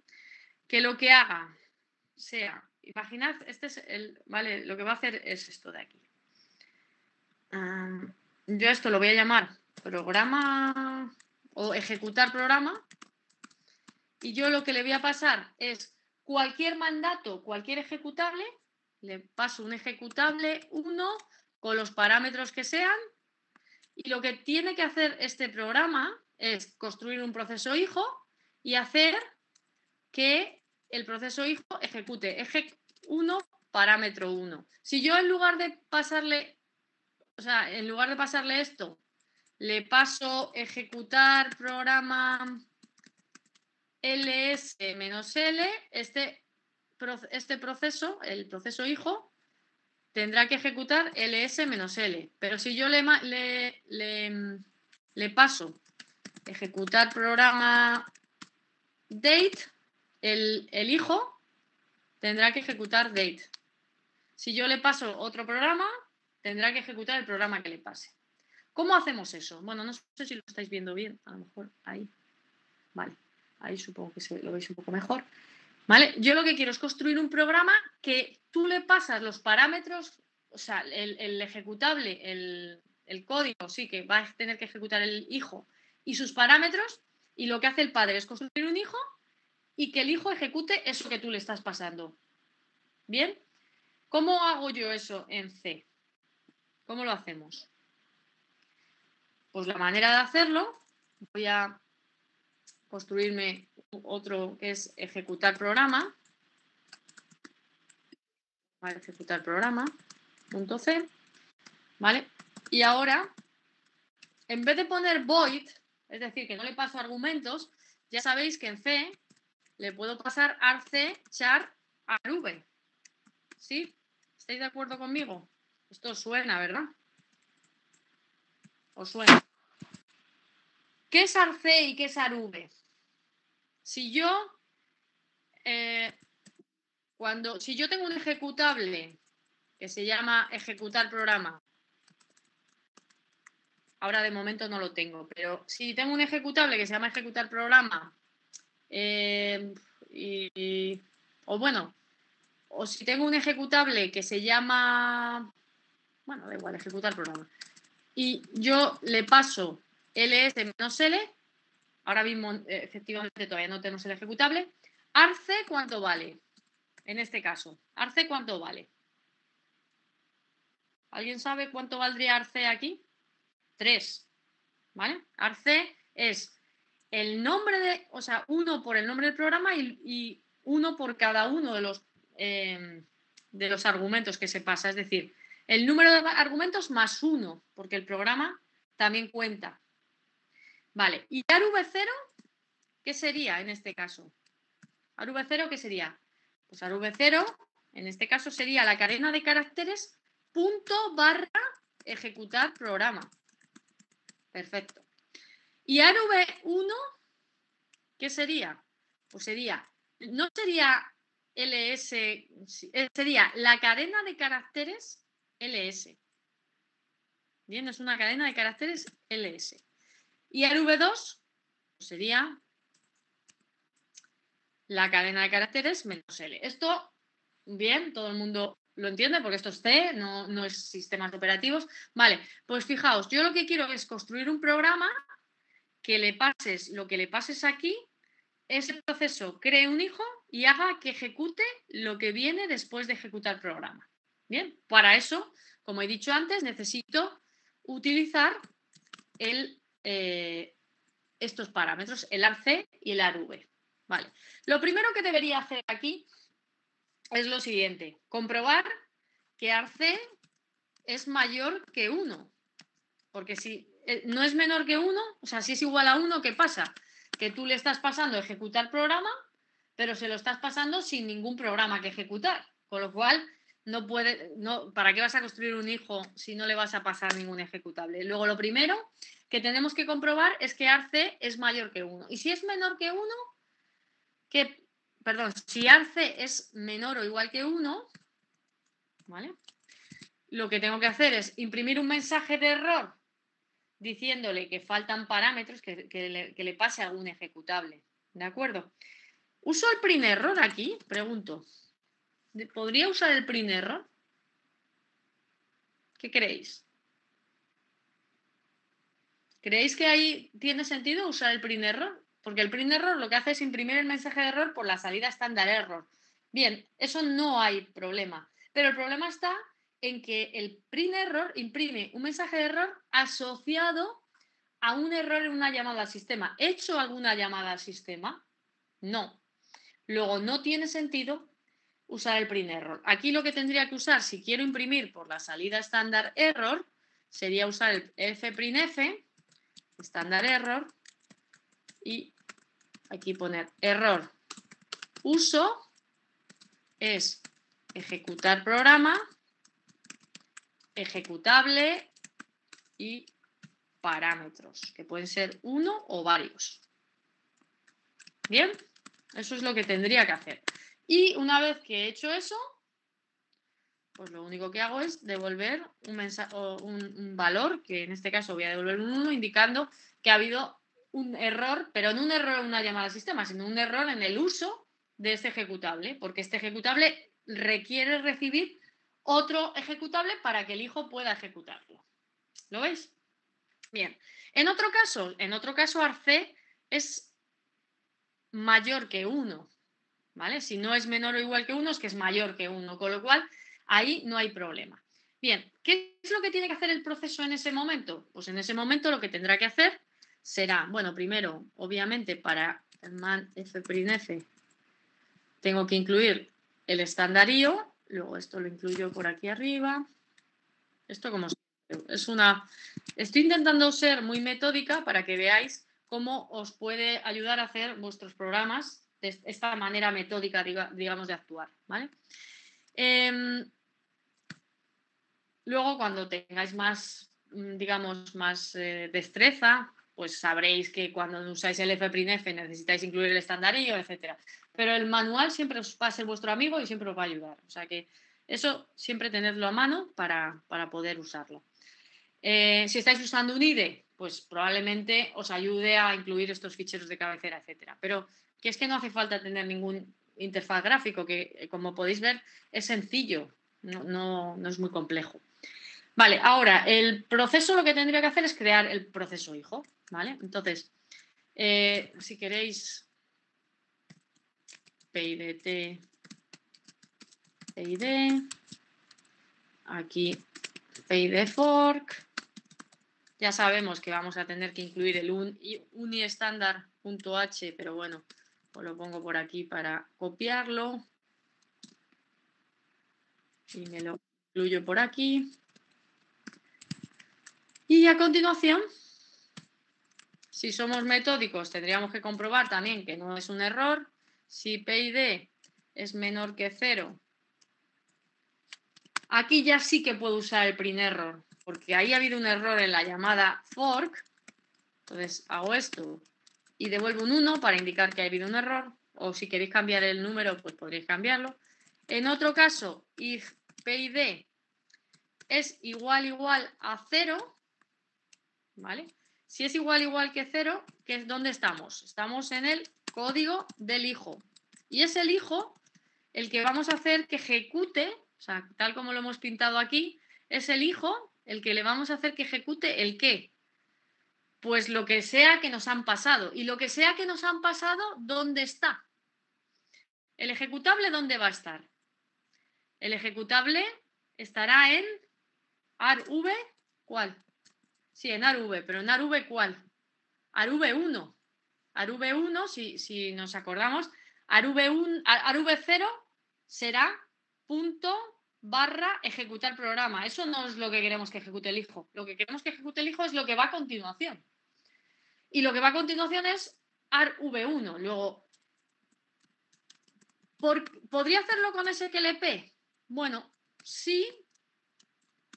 que lo que haga sea, imaginad, este es vale, lo que va a hacer es esto de aquí. Yo esto lo voy a llamar programa o ejecutar programa, y yo lo que le voy a pasar es cualquier mandato, cualquier ejecutable, le paso un ejecutable 1 con los parámetros que sean, y lo que tiene que hacer este programa es construir un proceso hijo y hacer que el proceso hijo ejecute ejec1 parámetro 1. Si yo en lugar de pasarle esto, le paso ejecutar programa ls-l, este proceso, el proceso hijo, tendrá que ejecutar ls-l. Pero si yo le paso ejecutar programa date, el hijo tendrá que ejecutar date. Si yo le paso otro programa, tendrá que ejecutar el programa que le pase. ¿Cómo hacemos eso? Bueno, no sé si lo estáis viendo bien, a lo mejor ahí. Vale, ahí supongo que lo veis un poco mejor. ¿Vale? Yo lo que quiero es construir un programa que tú le pasas los parámetros, o sea, el ejecutable, el código, sí, que va a tener que ejecutar el hijo y sus parámetros, y lo que hace el padre es construir un hijo y que el hijo ejecute eso que tú le estás pasando. ¿Bien? ¿Cómo hago yo eso en C? ¿Cómo lo hacemos? Pues la manera de hacerlo, voy a construirme otro que es ejecutar programa. Vale, ejecutar programa, .c, ¿vale? Y ahora, en vez de poner void, es decir, que no le paso argumentos, ya sabéis que en C le puedo pasar arc char arv. ¿Sí? ¿Estáis de acuerdo conmigo? Esto os suena, ¿verdad? ¿Os suena? ¿Qué es arc y qué es arv? Si yo si yo tengo un ejecutable que se llama ejecutar programa, ahora de momento no lo tengo, pero si tengo un ejecutable que se llama ejecutar programa, o si tengo un ejecutable que se llama, bueno, da igual, ejecutar programa, y yo le paso ls-l, ahora mismo efectivamente todavía no tenemos el ejecutable, arc, ¿cuánto vale? En este caso, arc, ¿cuánto vale? ¿Alguien sabe cuánto valdría arc aquí? 3, ¿vale? Arc es el nombre de, o sea, 1 por el nombre del programa y 1 por cada uno de los argumentos que se pasa. Es decir, el número de argumentos más 1, porque el programa también cuenta. Vale, ¿y arv0 qué sería en este caso? arv0 ¿qué sería? Pues arv0 en este caso sería la cadena de caracteres punto barra ejecutar programa. Perfecto. ¿Y arv1 qué sería? Pues no sería ls, sería la cadena de caracteres ls. Bien, es una cadena de caracteres ls. Y arv2 sería la cadena de caracteres menos l. Esto, bien, todo el mundo lo entiende porque esto es C, no es sistemas operativos. Vale, pues fijaos, yo lo que quiero es construir un programa que le pases lo que le pases aquí, ese proceso cree un hijo y haga que ejecute lo que viene después de ejecutar el programa. Bien, para eso, como he dicho antes, necesito utilizar estos parámetros, el arc y el arv. Vale. Lo primero que debería hacer aquí es lo siguiente, comprobar que arc es mayor que 1. Porque si no es menor que 1, o sea, si es igual a 1, ¿qué pasa? Que tú le estás pasando a ejecutar programa, pero se lo estás pasando sin ningún programa que ejecutar. Con lo cual, ¿para qué vas a construir un hijo si no le vas a pasar ningún ejecutable? Luego, lo primero que tenemos que comprobar es que arc es mayor que 1. Y si es menor que 1, si arc es menor o igual que 1, ¿vale? Lo que tengo que hacer es imprimir un mensaje de error diciéndole que faltan parámetros, que le pase algún ejecutable. ¿De acuerdo? ¿Uso el print error aquí? Pregunto. ¿Podría usar el print error? ¿Qué creéis? ¿Creéis que ahí tiene sentido usar el print error? Porque el print error lo que hace es imprimir el mensaje de error por la salida estándar error. Bien, eso no hay problema. Pero el problema está en que el print error imprime un mensaje de error asociado a un error en una llamada al sistema. ¿He hecho alguna llamada al sistema? No. Luego, no tiene sentido usar el print error. Aquí lo que tendría que usar, si quiero imprimir por la salida estándar error, sería usar el fprintf, estándar error, y aquí poner error. Uso es ejecutar programa, ejecutable y parámetros, que pueden ser uno o varios. Bien, eso es lo que tendría que hacer. Y una vez que he hecho eso, pues lo único que hago es devolver un valor, que en este caso voy a devolver un 1, indicando que ha habido un error, pero no un error en una llamada al sistema, sino un error en el uso de este ejecutable, porque este ejecutable requiere recibir otro ejecutable para que el hijo pueda ejecutarlo. ¿Lo veis? Bien. En otro caso arc es mayor que 1, ¿vale? Si no es menor o igual que 1, es que es mayor que 1, con lo cual ahí no hay problema. Bien, ¿qué es lo que tiene que hacer el proceso en ese momento? Pues en ese momento lo que tendrá que hacer será, bueno, primero, obviamente, para el man fprintf tengo que incluir el estándar IO, luego esto lo incluyo por aquí arriba. Esto como estoy intentando ser muy metódica para que veáis cómo os puede ayudar a hacer vuestros programas de esta manera metódica, digamos, de actuar, ¿vale? Luego, cuando tengáis más, digamos, más destreza, pues sabréis que cuando usáis el fprintf necesitáis incluir el estandarillo, etcétera. Pero el manual siempre os va a ser vuestro amigo y siempre os va a ayudar. O sea que eso siempre tenedlo a mano para poder usarlo. Si estáis usando un IDE, pues probablemente os ayude a incluir estos ficheros de cabecera, etcétera. Pero que es que no hace falta tener ningún interfaz gráfico, que como podéis ver es sencillo, no es muy complejo. Vale, ahora el proceso lo que tendría que hacer es crear el proceso hijo, ¿vale? Entonces, si queréis PIDT, PID, aquí PID fork, ya sabemos que vamos a tener que incluir el uniestandard.h, pero bueno, os lo pongo por aquí para copiarlo y me lo incluyo por aquí. Y a continuación, si somos metódicos, tendríamos que comprobar también que no es un error. Si PID es menor que 0, aquí ya sí que puedo usar el print error, porque ahí ha habido un error en la llamada fork. Entonces hago esto y devuelvo un 1 para indicar que ha habido un error. O si queréis cambiar el número, pues podréis cambiarlo. En otro caso, if PID es igual a 0, ¿vale? Si es igual que 0, ¿dónde estamos? Estamos en el código del hijo. Y es el hijo el que vamos a hacer que ejecute, o sea, tal como lo hemos pintado aquí, es el hijo el que le vamos a hacer que ejecute el qué. Pues lo que sea que nos han pasado. Y lo que sea que nos han pasado, ¿dónde está? ¿El ejecutable dónde va a estar? El ejecutable estará en arv, ¿cuál? Sí, en arv, pero en arv ¿cuál? arv1. arv1, si nos acordamos, arv0 será punto barra ejecutar programa. Eso no es lo que queremos que ejecute el hijo. Lo que queremos que ejecute el hijo es lo que va a continuación. Y lo que va a continuación es arv1. Luego, ¿podría hacerlo con SQLP? Bueno, sí,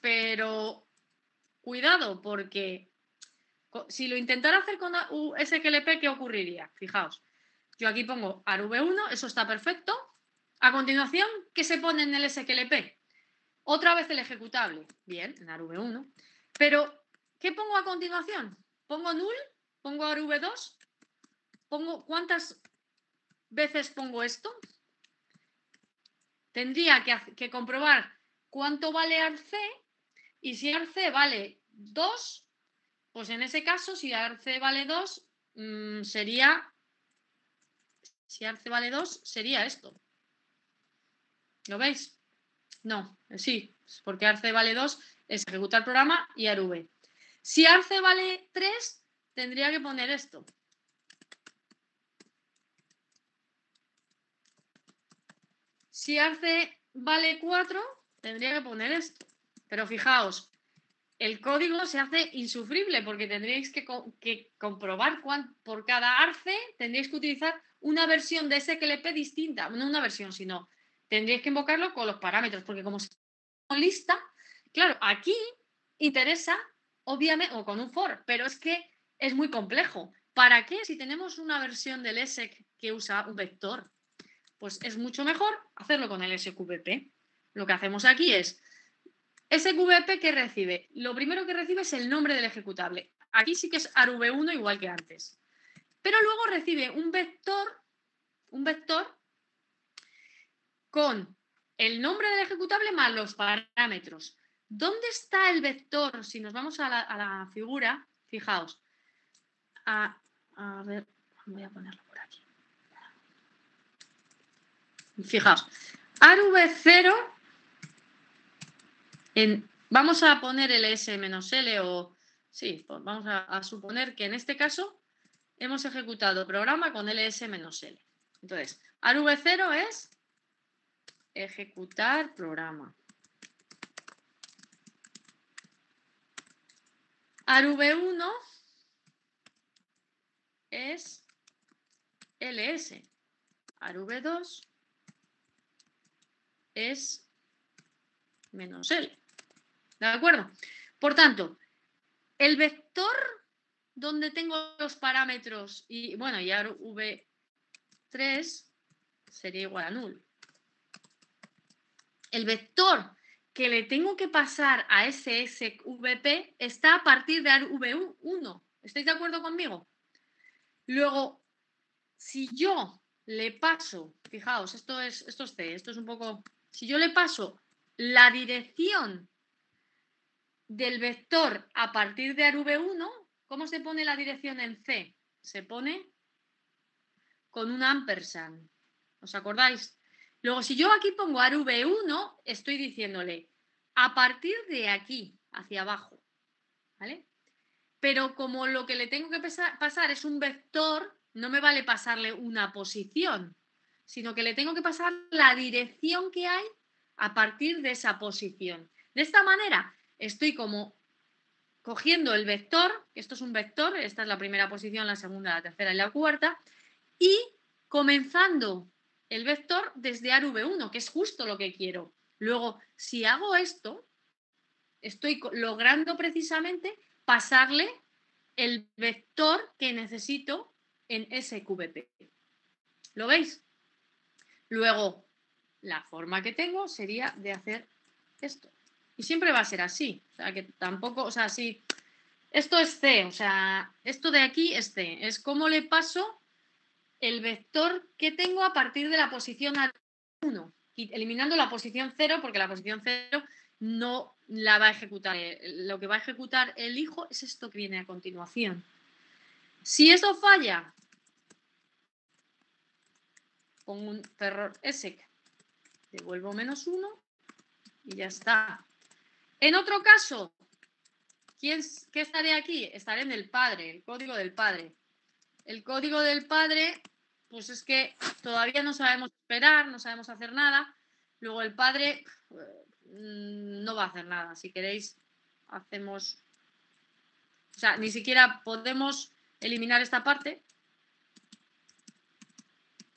pero cuidado, porque si lo intentara hacer con SQLP, ¿qué ocurriría? Fijaos, yo aquí pongo arv1, eso está perfecto. A continuación, ¿qué se pone en el SQLP? Otra vez el ejecutable. Bien, en arv1. Pero, ¿qué pongo a continuación? ¿Pongo null? ¿Pongo arv2? ¿Cuántas veces pongo esto? Tendría que comprobar cuánto vale arc, y si arc vale 2, pues en ese caso, si arc vale 2, sería... Si arc vale 2, sería esto. ¿Lo veis? No, sí, porque arc vale 2 es ejecutar programa y arv. Si arc vale 3, tendría que poner esto. Si arc vale 4, tendría que poner esto. Pero fijaos, el código se hace insufrible porque tendríais que comprobar por cada arce tendríais que utilizar una versión de SQLP distinta. No una versión, sino tendríais que invocarlo con los parámetros, porque como se lista, claro, aquí interesa, obviamente, o con un for, pero es que es muy complejo. ¿Para qué? Si tenemos una versión del ESEC que usa un vector, pues es mucho mejor hacerlo con el SQVP. Lo que hacemos aquí es SQVP, ¿qué recibe? Lo primero que recibe es el nombre del ejecutable. Aquí sí que es arv1 igual que antes. Pero luego recibe un vector con el nombre del ejecutable más los parámetros. ¿Dónde está el vector? Si nos vamos a la figura, fijaos. A ver, voy a ponerlo por aquí. Fijaos, arv0, vamos a poner el s-l o... Sí, pues vamos a suponer que en este caso hemos ejecutado programa con ls-l. Entonces, arv0 es ejecutar programa. arv1 es ls. arv2 es -l. ¿De acuerdo? Por tanto, el vector donde tengo los parámetros y, bueno, y ARV3 sería igual a null. El vector que le tengo que pasar a ese SVP está a partir de ARV1. ¿Estáis de acuerdo conmigo? Luego, si yo le paso, fijaos, esto es C, esto es un poco, si yo le paso la dirección del vector a partir de ARV1, ¿cómo se pone la dirección en C? Se pone con un ampersand. ¿Os acordáis? Luego, si yo aquí pongo ARV1, estoy diciéndole a partir de aquí, hacia abajo. ¿Vale? Pero como lo que le tengo que pasar es un vector, no me vale pasarle una posición, sino que le tengo que pasar la dirección que hay a partir de esa posición. De esta manera, estoy como cogiendo el vector, que esto es un vector, esta es la primera posición, la segunda, la tercera y la cuarta, y comenzando el vector desde ARV1, que es justo lo que quiero. Luego, si hago esto, estoy logrando precisamente pasarle el vector que necesito en SQVP. ¿Lo veis? Luego, la forma que tengo sería de hacer esto. Y siempre va a ser así. O sea, que tampoco, o sea, si esto es C, o sea, esto de aquí es C. Es como le paso el vector que tengo a partir de la posición 1, eliminando la posición 0, porque la posición 0 no la va a ejecutar. Lo que va a ejecutar el hijo es esto que viene a continuación. Si eso falla, pongo un error ESEC, devuelvo -1 y ya está. En otro caso, ¿qué estaré aquí? Estaré en el padre, el código del padre. El código del padre, pues es que todavía no sabemos esperar, no sabemos hacer nada. Luego el padre no va a hacer nada. Si queréis, hacemos... O sea, ni siquiera podemos eliminar esta parte.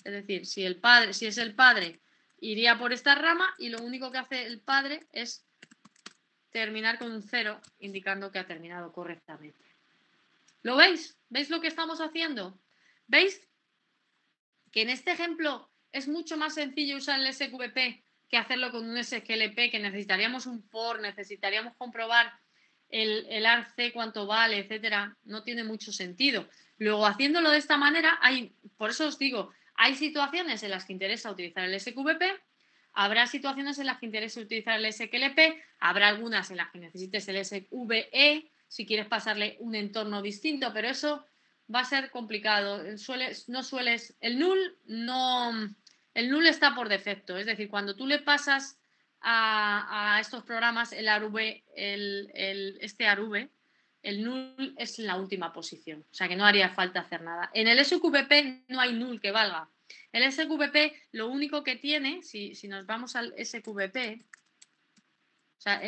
Es decir, si es el padre, iría por esta rama y lo único que hace el padre es terminar con un 0, indicando que ha terminado correctamente. ¿Lo veis? ¿Veis lo que estamos haciendo? ¿Veis que en este ejemplo es mucho más sencillo usar el SQVP que hacerlo con un SQLP, que necesitaríamos un for, necesitaríamos comprobar el ARC cuánto vale, etcétera? No tiene mucho sentido. Luego, haciéndolo de esta manera, por eso os digo, hay situaciones en las que interesa utilizar el SQVP, habrá situaciones en las que interesa utilizar el SQLP, habrá algunas en las que necesites el SVE, si quieres pasarle un entorno distinto, pero eso va a ser complicado. El null está por defecto. Es decir, cuando tú le pasas a estos programas el ARV, este ARV, el null es la última posición. O sea que no haría falta hacer nada. En el SQVP no hay null que valga. El SQVP lo único que tiene, si nos vamos al SQVP, o sea,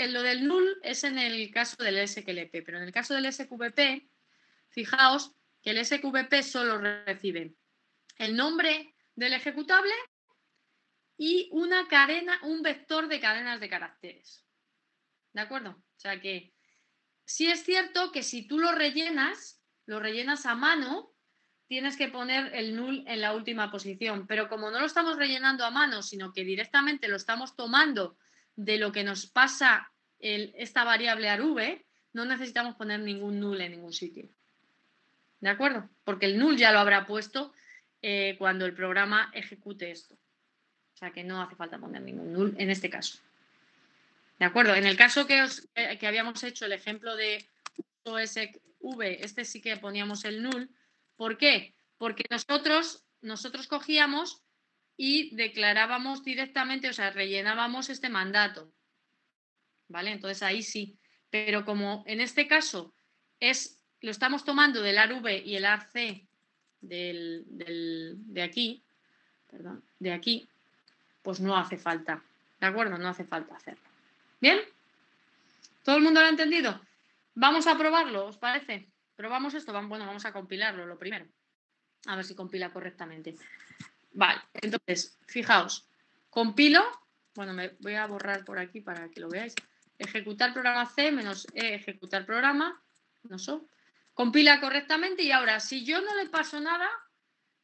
lo del null es en el caso del SQLP, pero en el caso del SQVP, fijaos que el SQVP solo recibe el nombre del ejecutable y una cadena, un vector de cadenas de caracteres. ¿De acuerdo? O sea que sí es cierto que si tú lo rellenas a mano, tienes que poner el null en la última posición. Pero como no lo estamos rellenando a mano, sino que directamente lo estamos tomando de lo que nos pasa esta variable ARV, no necesitamos poner ningún null en ningún sitio. ¿De acuerdo? Porque el null ya lo habrá puesto cuando el programa ejecute esto. O sea que no hace falta poner ningún null en este caso. ¿De acuerdo? En el caso que habíamos hecho el ejemplo de OSV, este sí que poníamos el null. ¿Por qué? Porque nosotros cogíamos y declarábamos directamente, o sea, rellenábamos este mandato. ¿Vale? Entonces ahí sí. Pero como en este caso lo estamos tomando del ARV y el ARC de aquí, pues no hace falta. ¿De acuerdo? No hace falta hacerlo. ¿Bien? ¿Todo el mundo lo ha entendido? Vamos a probarlo, ¿os parece? Probamos esto. Bueno, vamos a compilarlo lo primero. A ver si compila correctamente. Vale, entonces, fijaos. Compilo. Bueno, me voy a borrar por aquí para que lo veáis. Ejecutar programa C -E ejecutar programa. No sé. compila correctamente y ahora, si yo no le paso nada,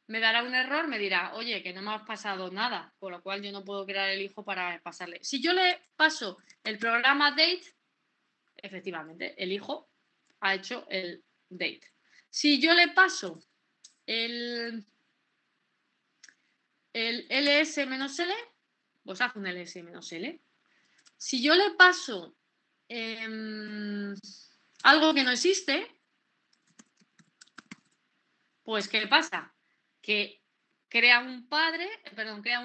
me dará un error, me dirá, oye, que no me has pasado nada, con lo cual yo no puedo crear el hijo para pasarle. Si yo le paso el programa date, efectivamente, el hijo ha hecho el date. Si yo le paso el ls-l, pues hace un ls-l. Si yo le paso algo que no existe, pues ¿qué pasa? Que crea un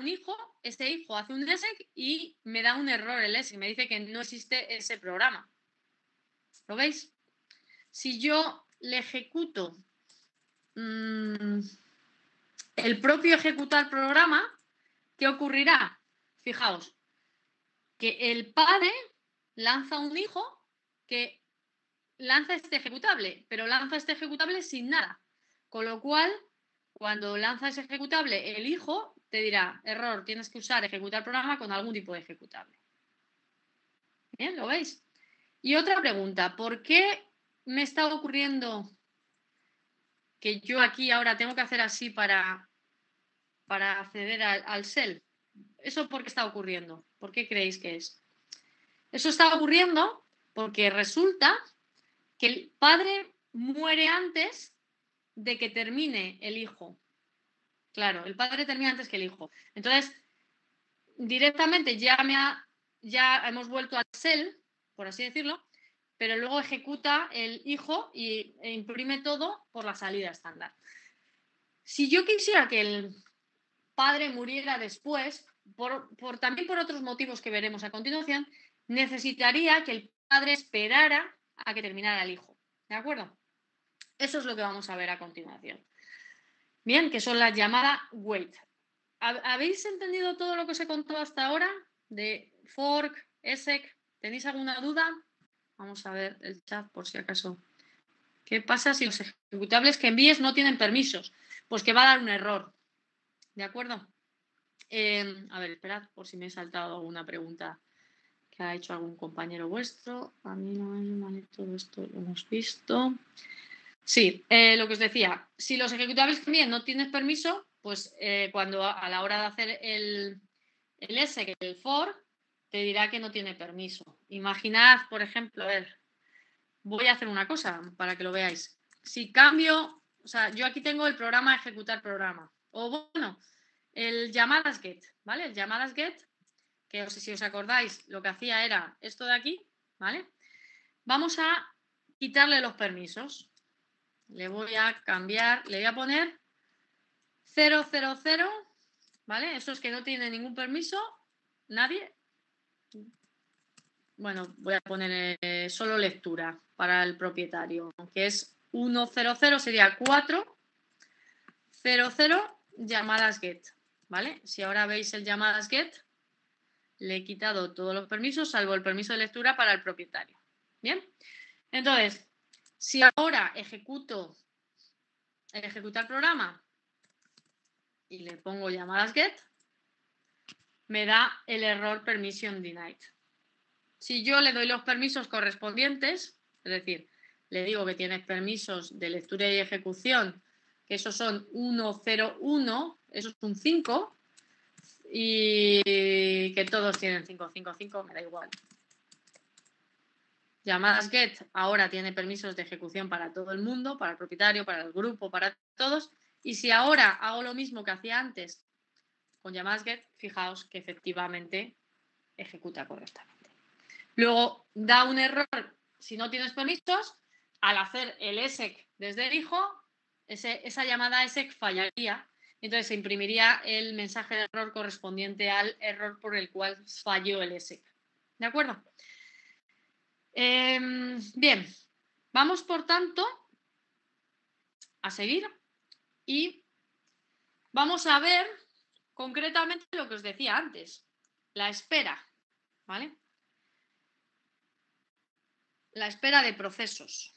hijo, ese hijo hace un ESEC y me da un error el ESEC, me dice que no existe ese programa. ¿Lo veis? Si yo le ejecuto el propio ejecutar programa, ¿qué ocurrirá? Fijaos, que el padre lanza un hijo que lanza este ejecutable, pero lanza este ejecutable sin nada. Con lo cual, cuando lanza ese ejecutable, el hijo te dirá, error, tienes que usar ejecutar programa con algún tipo de ejecutable. ¿Bien? ¿Lo veis? Y otra pregunta, ¿por qué me está ocurriendo que yo aquí ahora tengo que hacer así para acceder al shell? ¿Eso por qué está ocurriendo? ¿Por qué creéis que es? Eso está ocurriendo porque resulta que el padre muere antes de que termine el hijo. Claro, el padre termina antes que el hijo. Entonces, directamente ya hemos vuelto al shell, por así decirlo, pero luego ejecuta el hijo e imprime todo por la salida estándar. Si yo quisiera que el padre muriera después, también por otros motivos que veremos a continuación, necesitaría que el padre esperara a que terminara el hijo. ¿De acuerdo? Eso es lo que vamos a ver a continuación. Bien, que son las llamadas wait. ¿Habéis entendido todo lo que os he contado hasta ahora? De fork, exec. ¿Tenéis alguna duda? Vamos a ver el chat por si acaso. ¿Qué pasa si los ejecutables que envíes no tienen permisos? Pues que va a dar un error. ¿De acuerdo? A ver, esperad por si me he saltado alguna pregunta que ha hecho algún compañero vuestro. A mí no vale, todo esto lo hemos visto. Sí, lo que os decía, si los ejecutables que envíen no tienes permiso, pues cuando a la hora de hacer el ESEC, el for, te dirá que no tiene permiso. Imaginad, por ejemplo, a ver, voy a hacer una cosa para que lo veáis. Si cambio, o sea, yo aquí tengo el programa ejecutar programa. O bueno, el llamadas get, ¿vale? El llamadas get, que si os acordáis, lo que hacía era esto de aquí, ¿vale? Vamos a quitarle los permisos. Le voy a cambiar, le voy a poner 000, ¿vale? Esos que no tienen ningún permiso, nadie. Bueno, voy a poner solo lectura para el propietario, que es 100, sería 400 llamadas get, ¿vale? Si ahora veis el llamadas get, le he quitado todos los permisos, salvo el permiso de lectura para el propietario. ¿Bien? Entonces, si ahora ejecuto el ejecutar programa y le pongo llamadas get, me da el error permission denied. Si yo le doy los permisos correspondientes, es decir, le digo que tienes permisos de lectura y ejecución, que esos son 101, eso es un 5, y que todos tienen 555, me da igual. Llamadas get ahora tiene permisos de ejecución para todo el mundo, para el propietario, para el grupo, para todos. Y si ahora hago lo mismo que hacía antes con llamadas get, fijaos que efectivamente ejecuta correctamente. Luego da un error si no tienes permisos. Al hacer el ESEC desde el hijo, esa llamada ESEC fallaría. Entonces se imprimiría el mensaje de error correspondiente al error por el cual falló el ESEC. ¿De acuerdo? Bien, vamos por tanto a seguir y vamos a ver concretamente lo que os decía antes, la espera, ¿vale? La espera de procesos.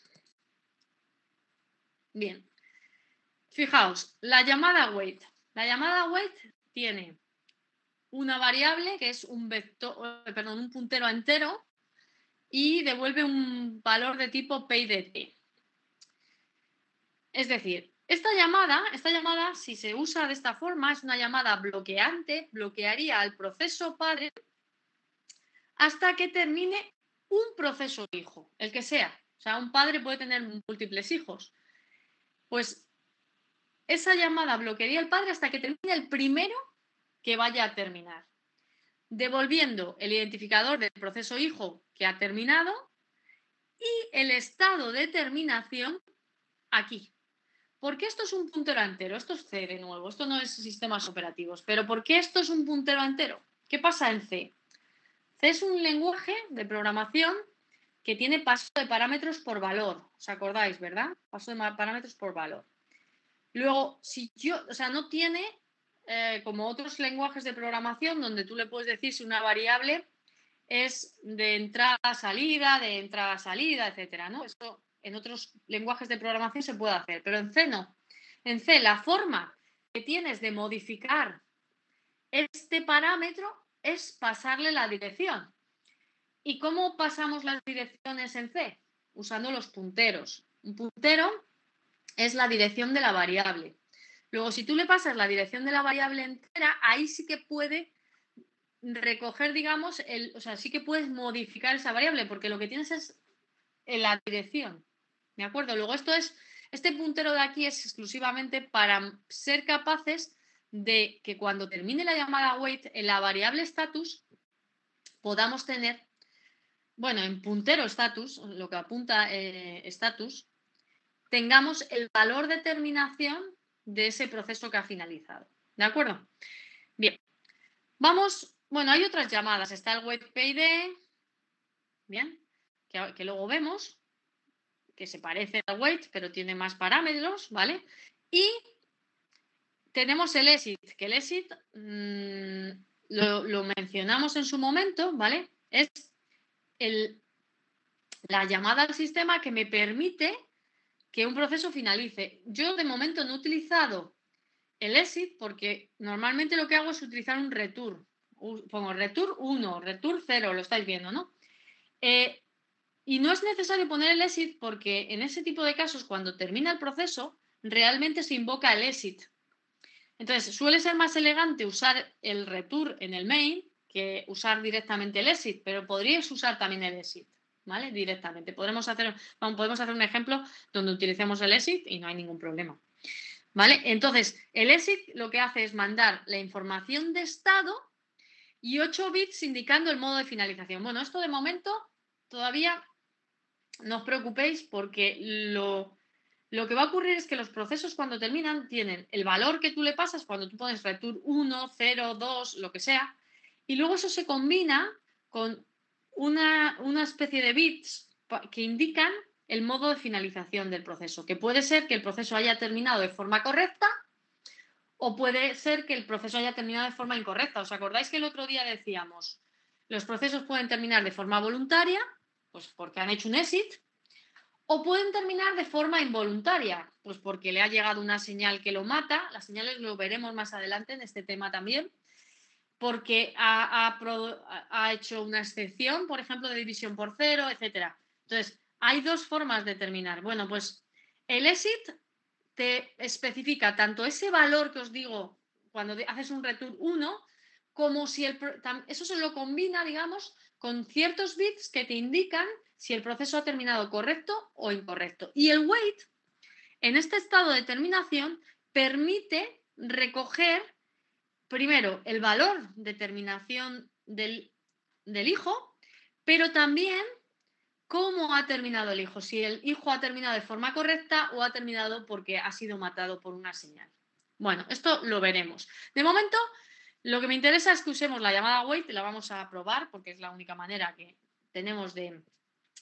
Bien, fijaos, la llamada wait. La llamada wait tiene una variable que es un puntero entero y devuelve un valor de tipo payDT. Es decir, esta llamada, si se usa de esta forma, es una llamada bloqueante, bloquearía al proceso padre hasta que termine un proceso hijo, el que sea. O sea, un padre puede tener múltiples hijos. Pues esa llamada bloquearía al padre hasta que termine el primero que vaya a terminar, devolviendo el identificador del proceso hijo que ha terminado y el estado de terminación aquí. ¿Por qué esto es un puntero entero? Esto es C de nuevo, esto no es sistemas operativos. ¿Pero por qué esto es un puntero entero? ¿Qué pasa en C? C es un lenguaje de programación que tiene paso de parámetros por valor. ¿Os acordáis, verdad? Paso de parámetros por valor. Luego, no tiene como otros lenguajes de programación donde tú le puedes decir si una variable es de entrada a salida, etcétera, ¿no? Esto en otros lenguajes de programación se puede hacer, pero en C no. En C la forma que tienes de modificar este parámetro es pasarle la dirección. ¿Y cómo pasamos las direcciones en C? Usando los punteros. Un puntero es la dirección de la variable. Luego, si tú le pasas la dirección de la variable entera, ahí sí que puede recoger, digamos, sí que puedes modificar esa variable, porque lo que tienes es la dirección. ¿De acuerdo? Luego, este puntero de aquí es exclusivamente para ser capaces de que cuando termine la llamada wait, en la variable status podamos tener, bueno, en puntero status, lo que apunta status, tengamos el valor de terminación de ese proceso que ha finalizado. ¿De acuerdo? Bien. Vamos, bueno, hay otras llamadas. Está el waitPayD, bien, que luego vemos, que se parece al wait, pero tiene más parámetros, ¿vale? Y tenemos el exit, que el exit lo mencionamos en su momento, ¿vale? Es la llamada al sistema que me permite que un proceso finalice. Yo de momento no he utilizado el exit porque normalmente lo que hago es utilizar un return. Pongo return 1, return 0, lo estáis viendo, ¿no? Y no es necesario poner el exit porque en ese tipo de casos, cuando termina el proceso, realmente se invoca el exit. Entonces, suele ser más elegante usar el return en el main que usar directamente el exit, pero podríais usar también el exit, ¿vale? Directamente. Podemos hacer un ejemplo donde utilicemos el exit y no hay ningún problema. ¿Vale? Entonces, el exit lo que hace es mandar la información de estado y 8 bits indicando el modo de finalización. Bueno, esto de momento todavía no os preocupéis porque lo que va a ocurrir es que los procesos cuando terminan tienen el valor que tú le pasas cuando tú pones return 1, 0, 2, lo que sea, y luego eso se combina con una especie de bits que indican el modo de finalización del proceso, que puede ser que el proceso haya terminado de forma correcta o puede ser que el proceso haya terminado de forma incorrecta. ¿Os acordáis que el otro día decíamos, los procesos pueden terminar de forma voluntaria, pues porque han hecho un exit, o pueden terminar de forma involuntaria, pues porque le ha llegado una señal que lo mata, las señales lo veremos más adelante en este tema también, porque ha hecho una excepción, por ejemplo, de división por cero, etcétera. Entonces, hay dos formas de terminar. Bueno, pues el exit te especifica tanto ese valor que os digo cuando haces un return 1, como si eso se lo combina, digamos, con ciertos bits que te indican si el proceso ha terminado correcto o incorrecto. Y el wait, en este estado de terminación, permite recoger primero el valor de terminación del hijo, pero también cómo ha terminado el hijo, si el hijo ha terminado de forma correcta o ha terminado porque ha sido matado por una señal. Bueno, esto lo veremos. De momento, lo que me interesa es que usemos la llamada wait, la vamos a probar porque es la única manera que tenemos de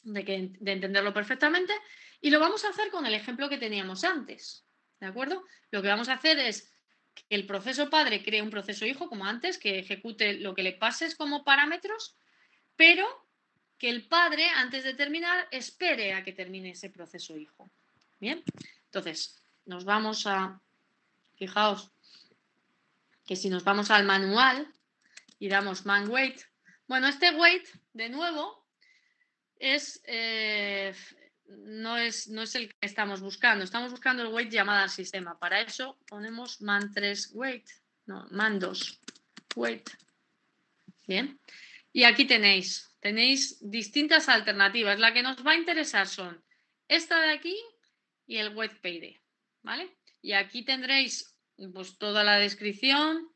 entenderlo perfectamente, y lo vamos a hacer con el ejemplo que teníamos antes, ¿de acuerdo? Lo que vamos a hacer es que el proceso padre cree un proceso hijo, como antes, que ejecute lo que le pases como parámetros, pero que el padre, antes de terminar, espere a que termine ese proceso hijo. Bien, entonces nos vamos a, fijaos, que si nos vamos al manual y damos man wait, bueno, este wait, de nuevo, es no es el que estamos buscando. Estamos buscando el wait llamada al sistema. Para eso ponemos man3 wait, no, man2 wait. Bien. Y aquí tenéis distintas alternativas. La que nos va a interesar son esta de aquí y el wait payday, ¿vale? Y aquí tendréis pues toda la descripción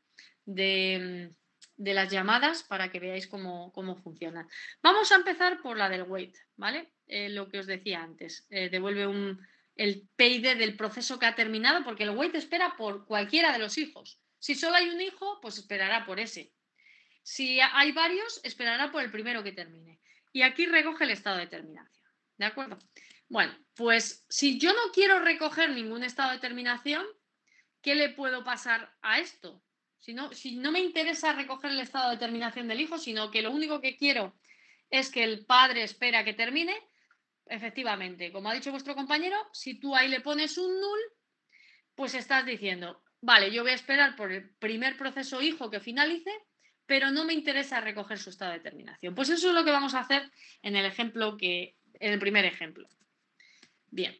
de las llamadas para que veáis cómo funcionan. Vamos a empezar por la del wait, ¿vale? Lo que os decía antes, devuelve el payday del proceso que ha terminado, porque el wait espera por cualquiera de los hijos. Si solo hay un hijo, pues esperará por ese. Si hay varios, esperará por el primero que termine. Y aquí recoge el estado de terminación. ¿De acuerdo? Bueno, pues si yo no quiero recoger ningún estado de terminación, ¿qué le puedo pasar a esto? Si no me interesa recoger el estado de terminación del hijo, sino que lo único que quiero es que el padre espera que termine, efectivamente, como ha dicho vuestro compañero, si tú ahí le pones un null, pues estás diciendo, vale, yo voy a esperar por el primer proceso hijo que finalice, pero no me interesa recoger su estado de terminación. Pues eso es lo que vamos a hacer en el primer ejemplo. Bien.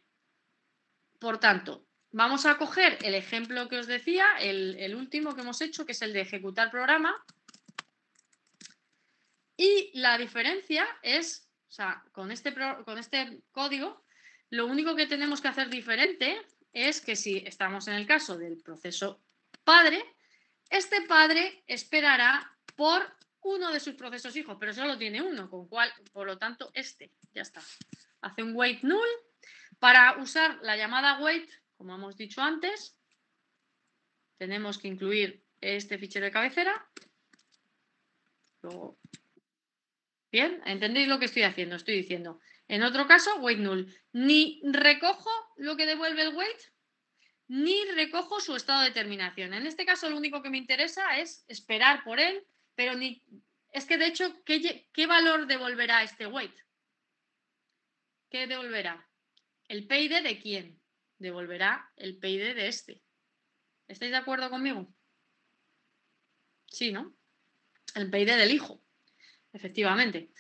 Por tanto, vamos a coger el ejemplo que os decía, el último que hemos hecho, que es el de ejecutar programa. Y la diferencia es, o sea, con este código, lo único que tenemos que hacer diferente es que si estamos en el caso del proceso padre, este padre esperará por uno de sus procesos hijos, pero solo tiene uno, por lo tanto, ya está. Hace un wait null. Para usar la llamada wait, como hemos dicho antes, tenemos que incluir este fichero de cabecera. Luego, bien, ¿entendéis lo que estoy haciendo? Estoy diciendo, en otro caso, wait null. Ni recojo lo que devuelve el wait, ni recojo su estado de terminación. En este caso, lo único que me interesa es esperar por él, pero es que de hecho, ¿qué valor devolverá este wait? ¿Qué devolverá? ¿El payday de quién? Devolverá el payday de este. ¿Estáis de acuerdo conmigo? Sí, ¿no? El payday del hijo, efectivamente.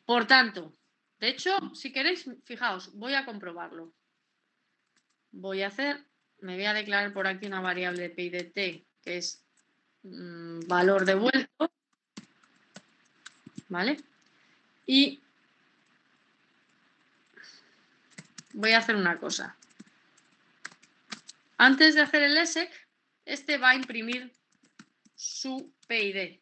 Por tanto, de hecho, si queréis, fijaos, voy a comprobarlo. Me voy a declarar por aquí una variable payday t, que es valor devuelto, ¿vale? Y voy a hacer una cosa. Antes de hacer el exec, este va a imprimir su PID.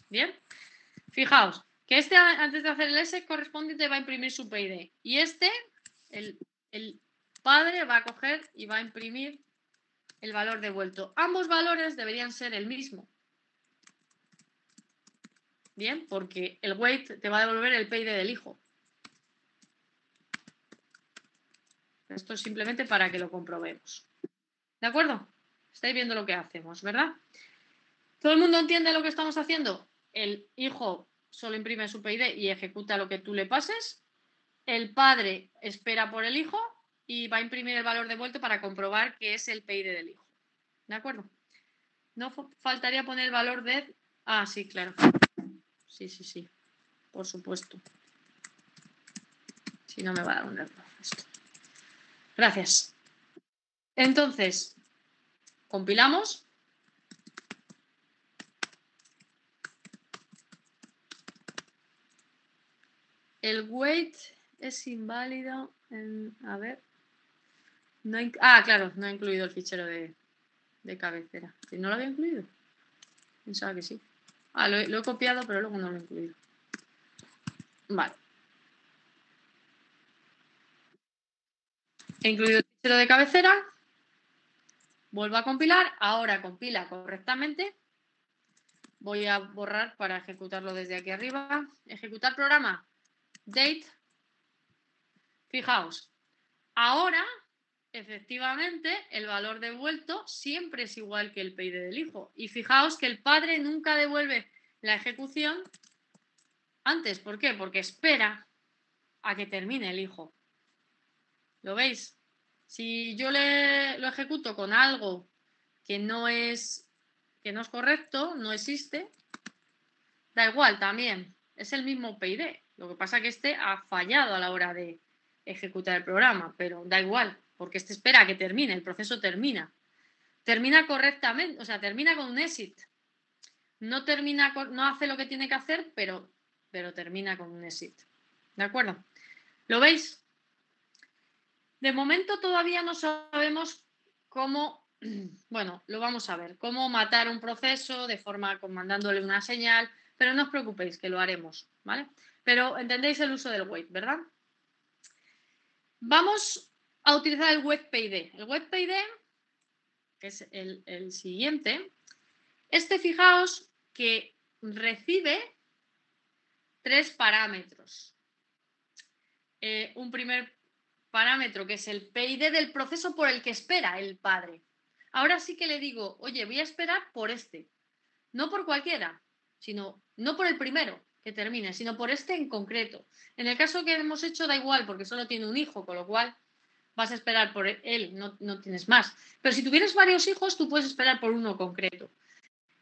Bien, fijaos que este antes de hacer el exec correspondiente va a imprimir su PID y este, el padre, va a coger y va a imprimir el valor devuelto. Ambos valores deberían ser el mismo. Bien, porque el wait te va a devolver el PID del hijo. Esto es simplemente para que lo comprobemos. ¿De acuerdo? Estáis viendo lo que hacemos, ¿verdad? ¿Todo el mundo entiende lo que estamos haciendo? El hijo solo imprime su PID y ejecuta lo que tú le pases. El padre espera por el hijo y va a imprimir el valor devuelto para comprobar que es el PID del hijo. ¿De acuerdo? No faltaría poner el valor de... Ah, sí, claro. Sí. Por supuesto. Si no me va a dar un error esto. Gracias. Entonces, compilamos. El wait es inválido. A ver. Claro, no he incluido el fichero de cabecera. ¿No lo había incluido? Pensaba que sí. Lo he copiado, pero luego no lo he incluido. Vale. He incluido el fichero de cabecera. Vuelvo a compilar. Ahora compila correctamente. Voy a borrar para ejecutarlo desde aquí arriba. Ejecutar programa. Date. Fijaos. Ahora, efectivamente, el valor devuelto siempre es igual que el PID del hijo. Y fijaos que el padre nunca devuelve la ejecución antes. ¿Por qué? Porque espera a que termine el hijo. ¿Lo veis? Si yo lo ejecuto con algo que no es que no es correcto, no existe, da igual también, es el mismo PID. Lo que pasa es que este ha fallado a la hora de ejecutar el programa, pero da igual, porque este espera a que termine, el proceso termina. Termina correctamente, o sea, termina con un exit. No hace lo que tiene que hacer, pero termina con un exit. ¿De acuerdo? ¿Lo veis? De momento todavía no sabemos cómo, bueno, lo vamos a ver, cómo matar un proceso de forma mandándole una señal, pero no os preocupéis que lo haremos, ¿vale? Pero entendéis el uso del wait, ¿verdad? Vamos a utilizar el wait PID. El wait PID, que es el siguiente, fijaos que recibe 3 parámetros. Un primer parámetro que es el PID del proceso por el que espera el padre. Ahora sí que le digo, oye, voy a esperar por este, no por cualquiera, sino no por el primero que termine, sino por este en concreto. En el caso que hemos hecho da igual porque solo tiene un hijo, con lo cual vas a esperar por él, no tienes más. Pero si tuvieras varios hijos, tú puedes esperar por uno concreto.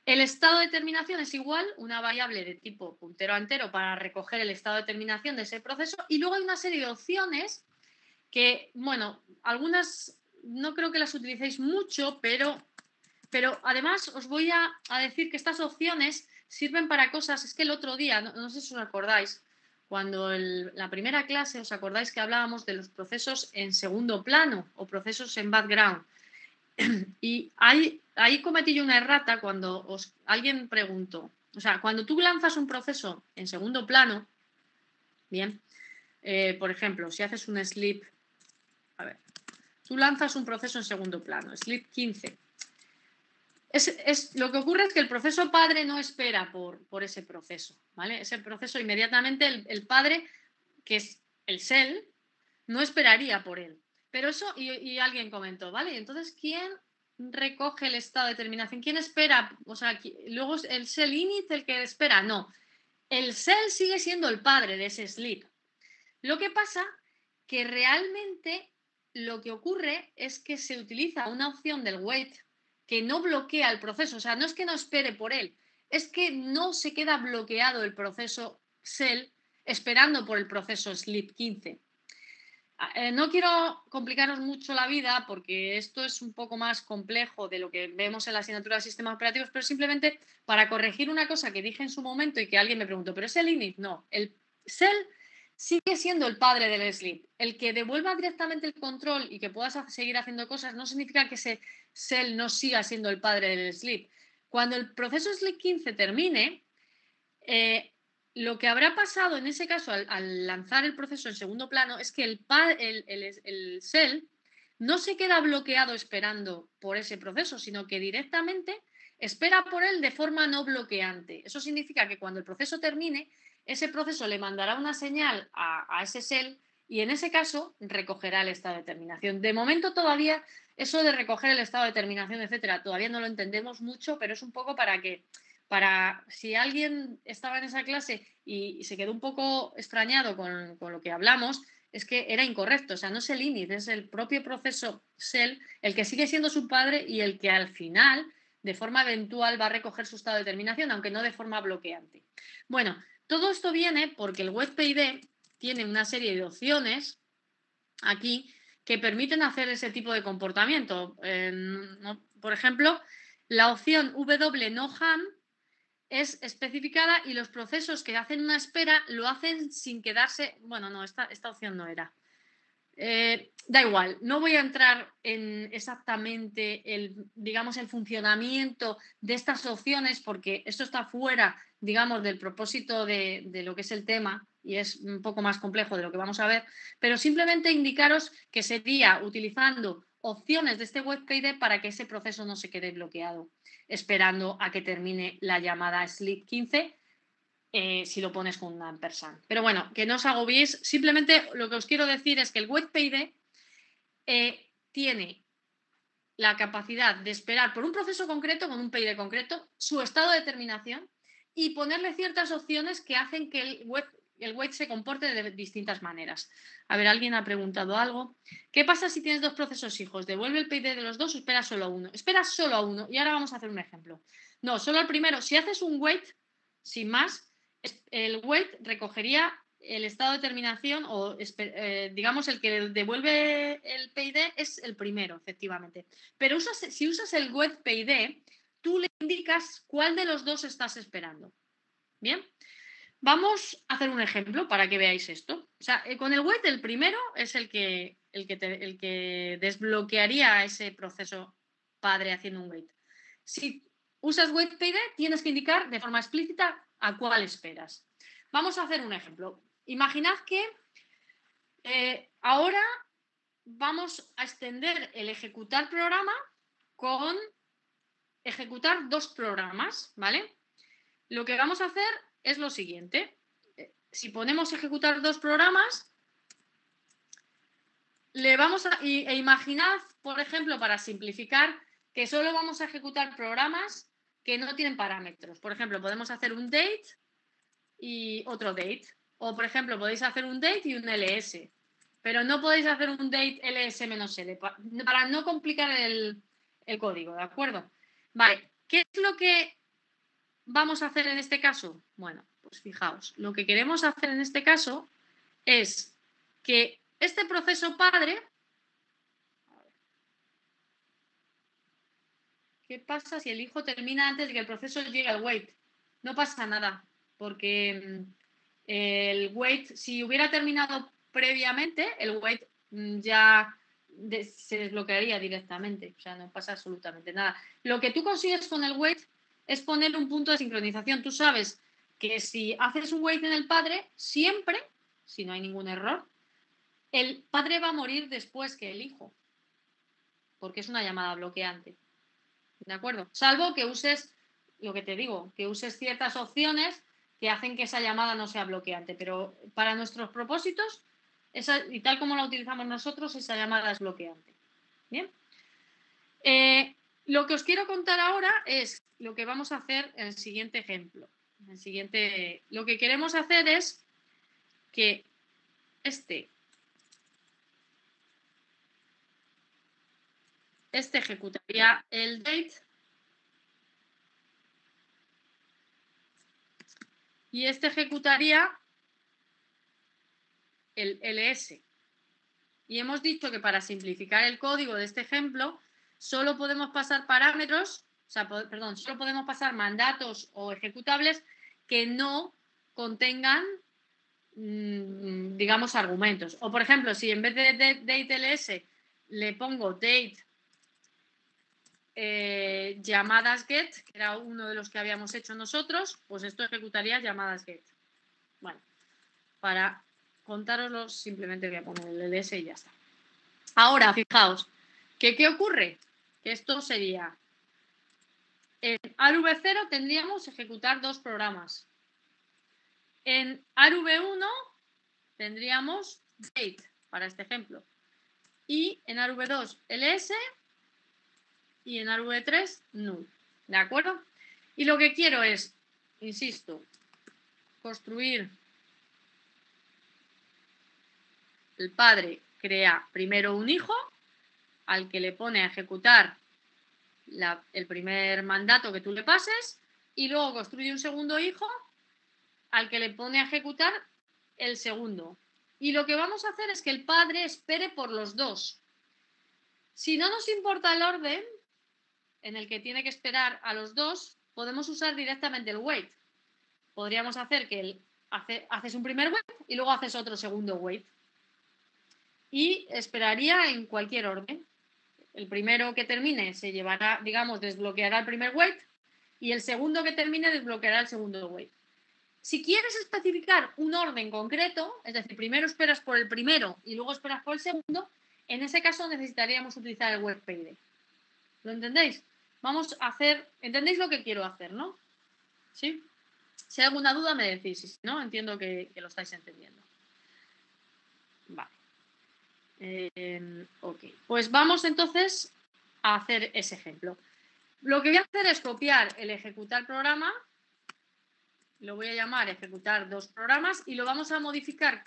El estado de terminación es igual, una variable de tipo puntero a entero para recoger el estado de terminación de ese proceso, y luego hay una serie de opciones que, bueno, algunas no creo que las utilicéis mucho, pero además os voy a decir que estas opciones sirven para cosas. Es que el otro día, no sé si os acordáis, cuando la primera clase os acordáis que hablábamos de los procesos en segundo plano o procesos en background. Y ahí cometí yo una errata cuando alguien preguntó, o sea, cuando tú lanzas un proceso en segundo plano, bien, por ejemplo, si haces un sleep, a ver, tú lanzas un proceso en segundo plano, sleep 15. Lo que ocurre es que el proceso padre no espera por ese proceso, ¿vale? Ese proceso inmediatamente el padre, que es el shell, no esperaría por él. Pero eso, y alguien comentó, ¿vale? Entonces, ¿quién recoge el estado de terminación? ¿Quién espera? O sea, luego es el shell init el que espera. No, el shell sigue siendo el padre de ese sleep. Lo que pasa que realmente lo que ocurre es que se utiliza una opción del wait que no bloquea el proceso. O sea, no es que no espere por él, es que no se queda bloqueado el proceso shell esperando por el proceso sleep 15. No quiero complicaros mucho la vida porque esto es un poco más complejo de lo que vemos en la asignatura de sistemas operativos, pero simplemente para corregir una cosa que dije en su momento y que alguien me preguntó, ¿pero es el init? No, el shell sigue siendo el padre del sleep. El que devuelva directamente el control y que puedas seguir haciendo cosas no significa que ese shell no siga siendo el padre del sleep. Cuando el proceso sleep 15 termine, lo que habrá pasado en ese caso al lanzar el proceso en segundo plano es que el shell no se queda bloqueado esperando por ese proceso, sino que directamente espera por él de forma no bloqueante. Eso significa que cuando el proceso termine, ese proceso le mandará una señal a ese shell y en ese caso recogerá el estado de terminación. De momento todavía eso de recoger el estado de terminación, etcétera, todavía no lo entendemos mucho, pero es un poco para si alguien estaba en esa clase y se quedó un poco extrañado con lo que hablamos, es que era incorrecto. O sea, no es el init, es el propio proceso shell el que sigue siendo su padre y el que al final, de forma eventual, va a recoger su estado de terminación, aunque no de forma bloqueante. Bueno, todo esto viene porque el wait PID tiene una serie de opciones aquí que permiten hacer ese tipo de comportamiento. Por ejemplo, la opción W no ham es especificada y los procesos que hacen una espera lo hacen sin quedarse. Bueno, no, esta opción no era. Da igual, no voy a entrar en exactamente digamos, el funcionamiento de estas opciones porque esto está fuera, digamos, del propósito de lo que es el tema y es un poco más complejo de lo que vamos a ver, pero simplemente indicaros que sería utilizando opciones de este web PID para que ese proceso no se quede bloqueado, esperando a que termine la llamada sleep 15. Si lo pones con un ampersand. Pero bueno, que no os agobiéis. Simplemente lo que os quiero decir es que el wait PID tiene la capacidad de esperar por un proceso concreto, con un PID concreto, su estado de terminación y ponerle ciertas opciones que hacen que el wait se comporte de distintas maneras. A ver, alguien ha preguntado algo. ¿Qué pasa si tienes 2 procesos hijos? ¿Devuelve el PID de los 2 o espera solo a uno? Espera solo a uno. Y ahora vamos a hacer un ejemplo. No, solo el primero. Si haces un wait, sin más, el wait recogería el estado de terminación o, digamos, el que devuelve el PID es el primero, efectivamente. Pero si usas el wait PID, tú le indicas cuál de los dos estás esperando. Bien, vamos a hacer un ejemplo para que veáis esto. O sea, con el wait, el primero es el que desbloquearía ese proceso padre haciendo un wait. Si usas wait PID, tienes que indicar de forma explícita a cuál esperas. Vamos a hacer un ejemplo. Imaginad que ahora vamos a extender el ejecutar programa con ejecutar dos programas, ¿vale? Lo que vamos a hacer es lo siguiente. Si ponemos ejecutar dos programas, le vamos a imaginad, por ejemplo, para simplificar, que solo vamos a ejecutar programas que no tienen parámetros. Por ejemplo, podemos hacer un date y otro date. O, por ejemplo, podéis hacer un date y un ls. Pero no podéis hacer un date ls-l para no complicar el código, ¿de acuerdo? Vale, ¿qué es lo que vamos a hacer en este caso? Bueno, pues fijaos, lo que queremos hacer en este caso es que este proceso padre, ¿qué pasa si el hijo termina antes de que el proceso llegue al wait? No pasa nada, porque el wait, si hubiera terminado previamente, el wait ya se desbloquearía directamente, o sea, no pasa absolutamente nada. Lo que tú consigues con el wait es poner un punto de sincronización. Tú sabes que si haces un wait en el padre, siempre, si no hay ningún error, el padre va a morir después que el hijo, porque es una llamada bloqueante. ¿De acuerdo? Salvo que uses, lo que te digo, que uses ciertas opciones que hacen que esa llamada no sea bloqueante. Pero para nuestros propósitos, y tal como la utilizamos nosotros, esa llamada es bloqueante. Bien. Lo que os quiero contar ahora es lo que vamos a hacer en el siguiente ejemplo. Lo que queremos hacer es que este ejecutaría el date y este ejecutaría el ls. Y hemos dicho que para simplificar el código de este ejemplo, solo podemos pasar parámetros, solo podemos pasar mandatos o ejecutables que no contengan, digamos, argumentos. O, por ejemplo, si en vez de date le pongo date llamadas get, que era uno de los que habíamos hecho nosotros, pues esto ejecutaría llamadas get. Bueno, para contároslo simplemente voy a poner el ls y ya está. Ahora, fijaos, ¿qué ocurre? Que esto sería, en ARV0 tendríamos ejecutar dos programas. En ARV1 tendríamos date, para este ejemplo. Y en ARV2 ls y en ARV3 null. ¿De acuerdo? Y lo que quiero es, insisto, construir. El padre crea primero un hijo al que le pone a ejecutar el primer mandato que tú le pases y luego construye un segundo hijo al que le pone a ejecutar el segundo. Y lo que vamos a hacer es que el padre espere por los dos. Si no nos importa el orden en el que tiene que esperar a los dos, podemos usar directamente el wait. Podríamos hacer que haces un primer wait y luego haces otro segundo wait. Y esperaría en cualquier orden. El primero que termine se llevará, digamos, desbloqueará el primer wait y el segundo que termine desbloqueará el segundo wait. Si quieres especificar un orden concreto, es decir, primero esperas por el primero y luego esperas por el segundo, en ese caso necesitaríamos utilizar el wait PID. ¿Lo entendéis? Vamos a hacer, ¿entendéis lo que quiero hacer, no? ¿Sí? Si hay alguna duda me decís, si no, entiendo que lo estáis entendiendo. Vale. Ok, pues vamos entonces a hacer ese ejemplo. Lo que voy a hacer es copiar el ejecutar programa, lo voy a llamar ejecutar dos programas y lo vamos a modificar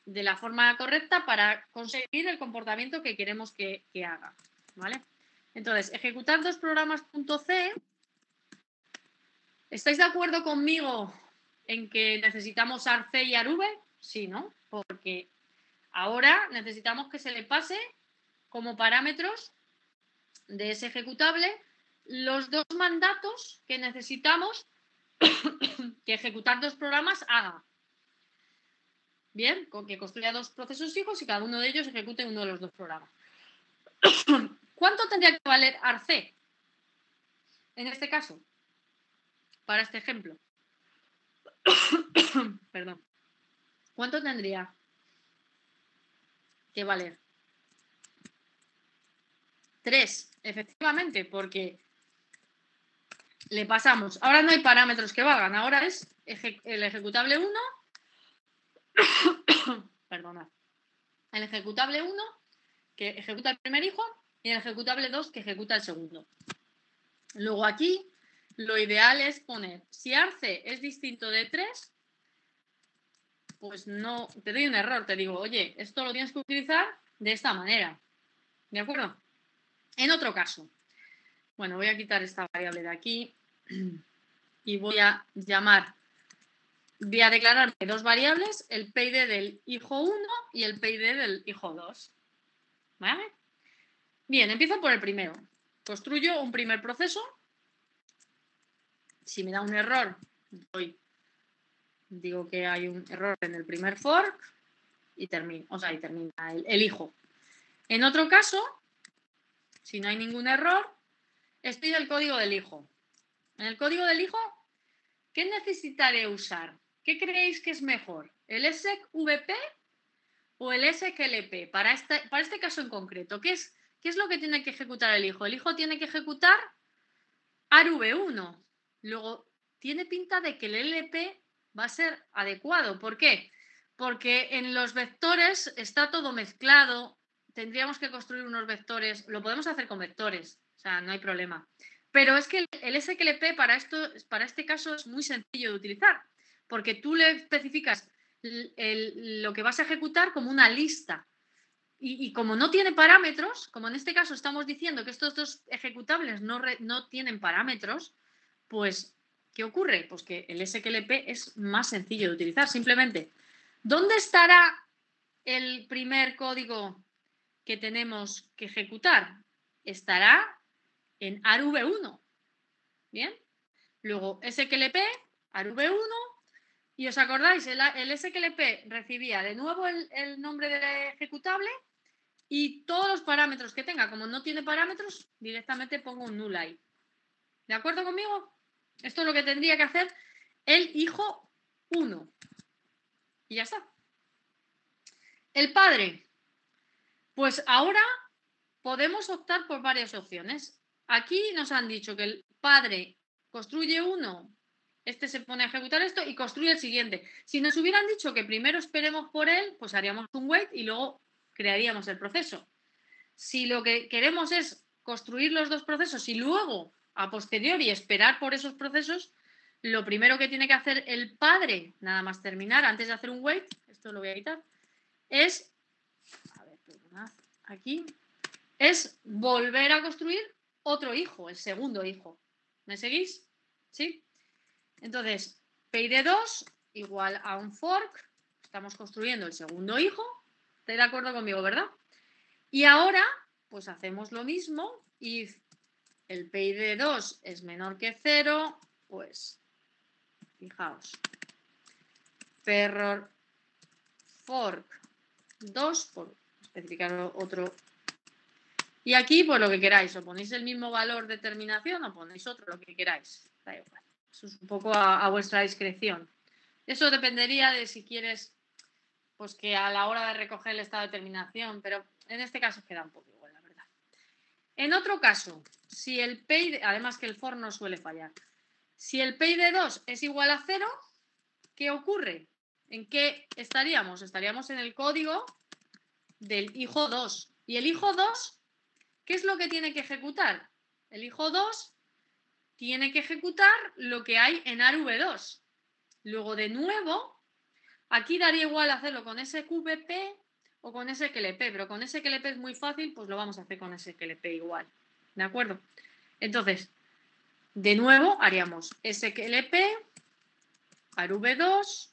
de la forma correcta para conseguir el comportamiento que queremos que haga. ¿Vale? Entonces, ejecutar dos programas.c ¿Estáis de acuerdo conmigo en que necesitamos arc y arv? Sí, ¿no? Porque ahora necesitamos que se le pase como parámetros de ese ejecutable los dos mandatos que necesitamos que ejecutar dos programas haga. Bien, con que construya dos procesos fijos y cada uno de ellos ejecute uno de los dos programas. ¿Cuánto tendría que valer arc en este caso? Para este ejemplo. Perdón. ¿Cuánto tendría que valer? 3, efectivamente, porque le pasamos. Ahora no hay parámetros que valgan, ahora es el ejecutable 1. Perdona. El ejecutable 1 que ejecuta el primer hijo y el ejecutable 2 que ejecuta el segundo. Luego aquí lo ideal es poner, si arc es distinto de 3, pues no, te doy un error, te digo, oye, esto lo tienes que utilizar de esta manera. ¿De acuerdo? En otro caso, bueno, voy a quitar esta variable de aquí y voy a declararme dos variables, el PID del hijo 1 y el PID del hijo 2. ¿Vale? Bien, empiezo por el primero. Construyo un primer proceso. Si me da un error, digo que hay un error en el primer fork y termina, el hijo. En otro caso, si no hay ningún error, estoy del código del hijo. En el código del hijo, ¿qué necesitaré usar? ¿Qué creéis que es mejor? ¿El SECVP o el SQLP? Para este caso en concreto, ¿qué es lo que tiene que ejecutar el hijo? El hijo tiene que ejecutar arv1. Luego, tiene pinta de que el LP va a ser adecuado. ¿Por qué? Porque en los vectores está todo mezclado. Tendríamos que construir unos vectores. Lo podemos hacer con vectores, o sea, no hay problema. Pero es que el SQLP para este caso es muy sencillo de utilizar, porque tú le especificas lo que vas a ejecutar como una lista. Y como no tiene parámetros, como en este caso estamos diciendo que estos dos ejecutables no tienen parámetros, pues, ¿qué ocurre? Pues que el SQLP es más sencillo de utilizar. Simplemente, ¿dónde estará el primer código que tenemos que ejecutar? Estará en arv1. ¿Bien? Luego, SQLP, arv1. Y os acordáis, el SQLP recibía de nuevo el nombre del ejecutable y todos los parámetros que tenga. Como no tiene parámetros, directamente pongo un null ahí. ¿De acuerdo conmigo? Esto es lo que tendría que hacer el hijo 1. Y ya está. El padre. Pues ahora podemos optar por varias opciones. Aquí nos han dicho que el padre construye uno, este se pone a ejecutar esto y construye el siguiente. Si nos hubieran dicho que primero esperemos por él, pues haríamos un wait y luego crearíamos el proceso. Si lo que queremos es construir los dos procesos y luego, a posteriori, esperar por esos procesos, lo primero que tiene que hacer el padre, nada más terminar, antes de hacer un wait, esto lo voy a quitar, es, perdonad, aquí, es volver a construir otro hijo, el segundo hijo. ¿Me seguís? ¿Sí? Entonces, PID2 igual a un fork, estamos construyendo el segundo hijo, ¿estáis de acuerdo conmigo, verdad? Y ahora, pues hacemos lo mismo. If el PID2 es menor que 0, pues, fijaos, perror fork 2, por especificar otro. Y aquí, pues lo que queráis, o ponéis el mismo valor de terminación o ponéis otro, lo que queráis. Da igual. Eso es un poco a vuestra discreción. Eso dependería de si quieres, pues que a la hora de recoger el estado de terminación, pero en este caso queda un poco igual, la verdad. En otro caso, si el PID, además que el for no suele fallar, si el PID2 es igual a 0, ¿qué ocurre? ¿En qué estaríamos? Estaríamos en el código del hijo 2. ¿Y el hijo 2 qué es lo que tiene que ejecutar? El hijo 2 tiene que ejecutar lo que hay en arv2. Luego, de nuevo, aquí daría igual hacerlo con SQVP o con SQLP, pero con SQLP es muy fácil, pues lo vamos a hacer con SQLP igual. ¿De acuerdo? Entonces, De nuevo haríamos SQLP, arv2,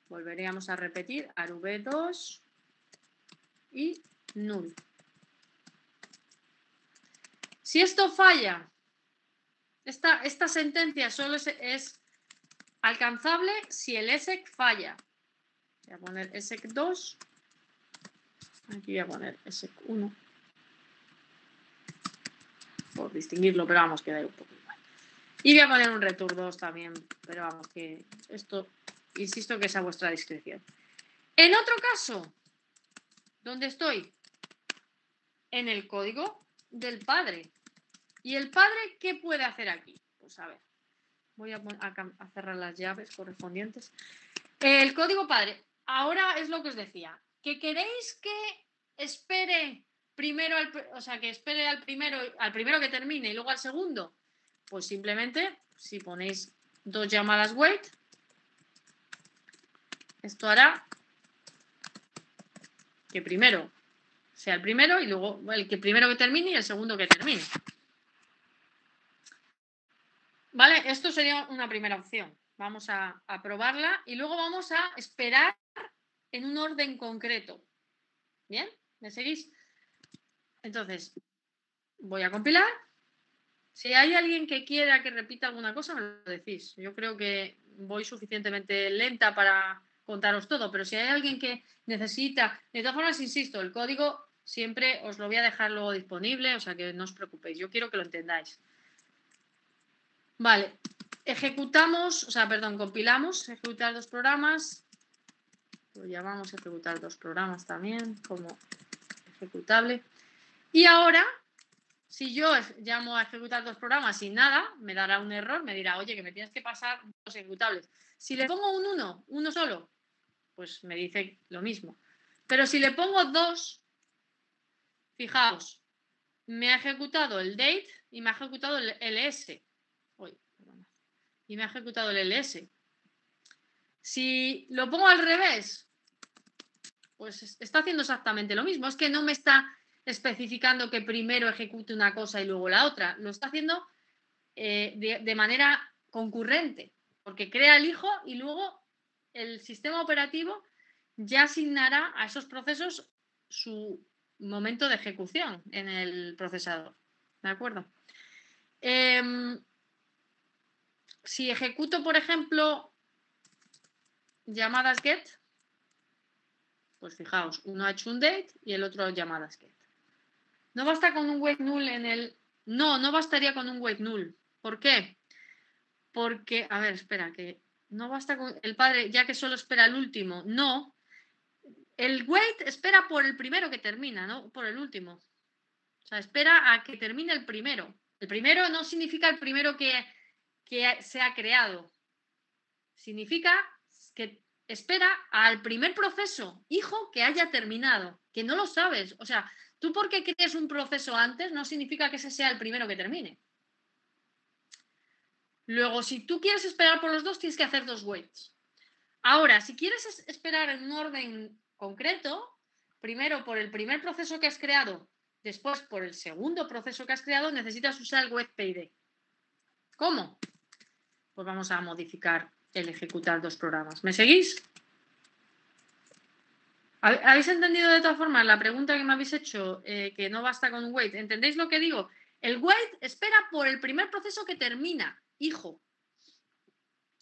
volveríamos a repetir arv2 y null. Si esto falla, esta sentencia solo es alcanzable si el ESEC falla. Voy a poner ESEC2. Aquí voy a poner ESEC1. Por distinguirlo, pero vamos, queda un poco igual. Y voy a poner un return2 también, pero vamos, que esto, insisto que es a vuestra discreción. En otro caso, ¿dónde estoy? En el código del padre. ¿Y el padre qué puede hacer aquí? Pues a ver, voy a cerrar las llaves correspondientes. El código padre. Ahora es lo que os decía. ¿Que queréis que espere primero, que espere al primero que termine y luego al segundo? Pues simplemente, si ponéis 2 llamadas wait, esto hará que primero sea el primero y luego el que primero que termine y el segundo que termine. Vale, esto sería una primera opción. Vamos a probarla y luego vamos a esperar en un orden concreto. ¿Bien? ¿Me seguís? Entonces, voy a compilar. Si hay alguien que quiera que repita alguna cosa, me lo decís. Yo creo que voy suficientemente lenta para contaros todo, pero si hay alguien que necesita... De todas formas, insisto, el código siempre os lo voy a dejar luego disponible, o sea que no os preocupéis. Yo quiero que lo entendáis. Vale. Ejecutamos, compilamos, ejecutar 2 programas. Lo llamamos ejecutar 2 programas también como ejecutable. Y ahora, si yo llamo a ejecutar 2 programas sin nada, me dará un error, me dirá, oye, que me tienes que pasar 2 ejecutables. Si le pongo un 1 solo, pues me dice lo mismo. Pero si le pongo 2, fijaos, me ha ejecutado el date y me ha ejecutado el ls. Y me ha ejecutado el ls. Si lo pongo al revés, pues está haciendo exactamente lo mismo. Es que no me está especificando que primero ejecute una cosa y luego la otra. Lo está haciendo de manera concurrente, porque crea el hijo y luego el sistema operativo ya asignará a esos procesos su momento de ejecución en el procesador. ¿De acuerdo? Si ejecuto, por ejemplo, llamadas get, pues fijaos, uno ha hecho un date y el otro llamadas get. No basta con un wait null en el... No bastaría con un wait null. ¿Por qué? Porque, a ver, espera, que no basta con el padre, ya que solo espera el último. No. El wait espera por el primero que termina, no por el último. O sea, espera a que termine el primero. El primero no significa el primero que se ha creado. Significa que espera al primer proceso, hijo, que haya terminado. Que no lo sabes. O sea, tú porque crees un proceso antes no significa que ese sea el primero que termine. Luego, si tú quieres esperar por los dos, tienes que hacer 2 waits. Ahora, si quieres esperar en un orden concreto, primero por el primer proceso que has creado, después por el segundo proceso que has creado, necesitas usar el wait_pid. ¿Cómo? Pues vamos a modificar el ejecutar 2 programas. ¿Me seguís? ¿Habéis entendido de todas formas la pregunta que me habéis hecho? Que no basta con un wait. ¿Entendéis lo que digo? El wait espera por el primer proceso que termina, hijo,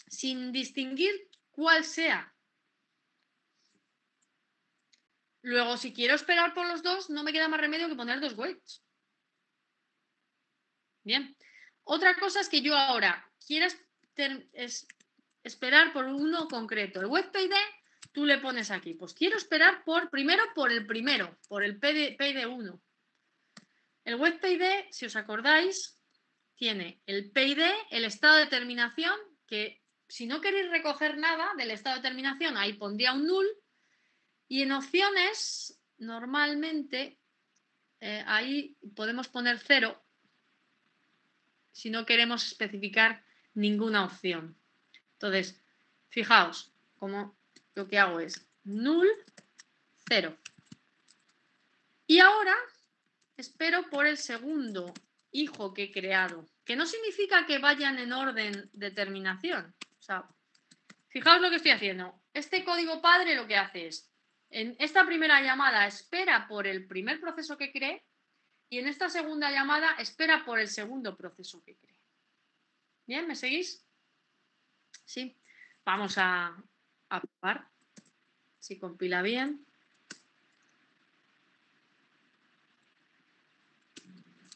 sin distinguir cuál sea. Luego, si quiero esperar por los dos, no me queda más remedio que poner 2 waits. Bien. Otra cosa es que yo ahora quiero esperar por uno concreto. El wait_pid tú le pones aquí. Pues quiero esperar primero por el PID1. El wait_pid, si os acordáis, tiene el PID, el estado de terminación, que si no queréis recoger nada del estado de terminación, ahí pondría un null. Y en opciones, normalmente, ahí podemos poner 0 si no queremos especificar ninguna opción. Entonces, fijaos, como lo que hago es null, 0. Y ahora espero por el segundo hijo que he creado, que no significa que vayan en orden de terminación. O sea, fijaos lo que estoy haciendo. Este código padre lo que hace es, en esta primera llamada espera por el primer proceso que cree y en esta segunda llamada espera por el segundo proceso que cree. ¿Bien? ¿Me seguís? Sí. Vamos a probar si compila bien.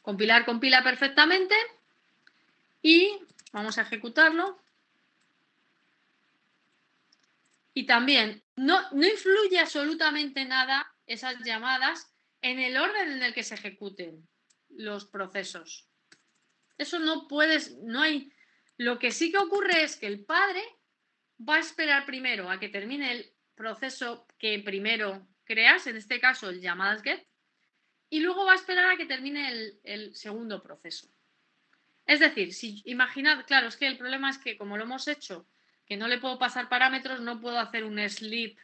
Compilar compila perfectamente y vamos a ejecutarlo. Y también no influye absolutamente nada esas llamadas en el orden en el que se ejecuten los procesos. Eso no puedes, no hay. Lo que sí que ocurre es que el padre va a esperar primero a que termine el proceso que primero creas, en este caso el llamadas get, y luego va a esperar a que termine el segundo proceso. Es decir, si imaginad, claro, es que el problema es que como lo hemos hecho, que no le puedo pasar parámetros, no puedo hacer un sleep.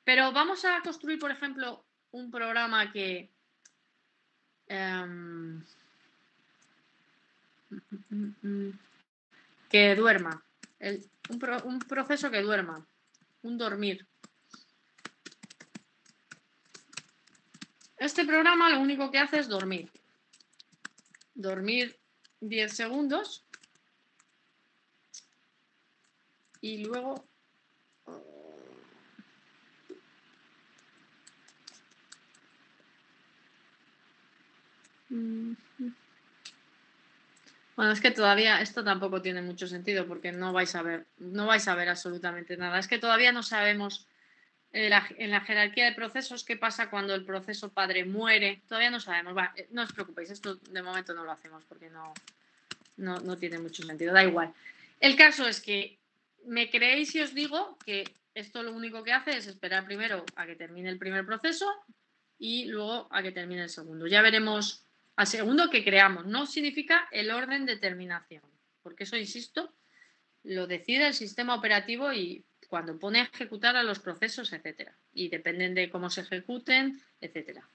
Pero vamos a construir, por ejemplo, un programa que duerma. Un proceso que duerma. Un dormir. Este programa lo único que hace es dormir. Dormir 10 segundos. Y luego... Bueno, es que todavía esto tampoco tiene mucho sentido porque no vais a ver absolutamente nada. Es que todavía no sabemos en la jerarquía de procesos qué pasa cuando el proceso padre muere. Todavía no sabemos. Bueno, no os preocupéis, esto de momento no lo hacemos porque no tiene mucho sentido. Da igual. El caso es que me creéis si os digo que esto lo único que hace es esperar primero a que termine el primer proceso y luego a que termine el segundo. Ya veremos al segundo que creamos. No significa el orden de terminación, porque eso, insisto, lo decide el sistema operativo y cuando pone a ejecutar a los procesos, etcétera. Y dependen de cómo se ejecuten, etcétera.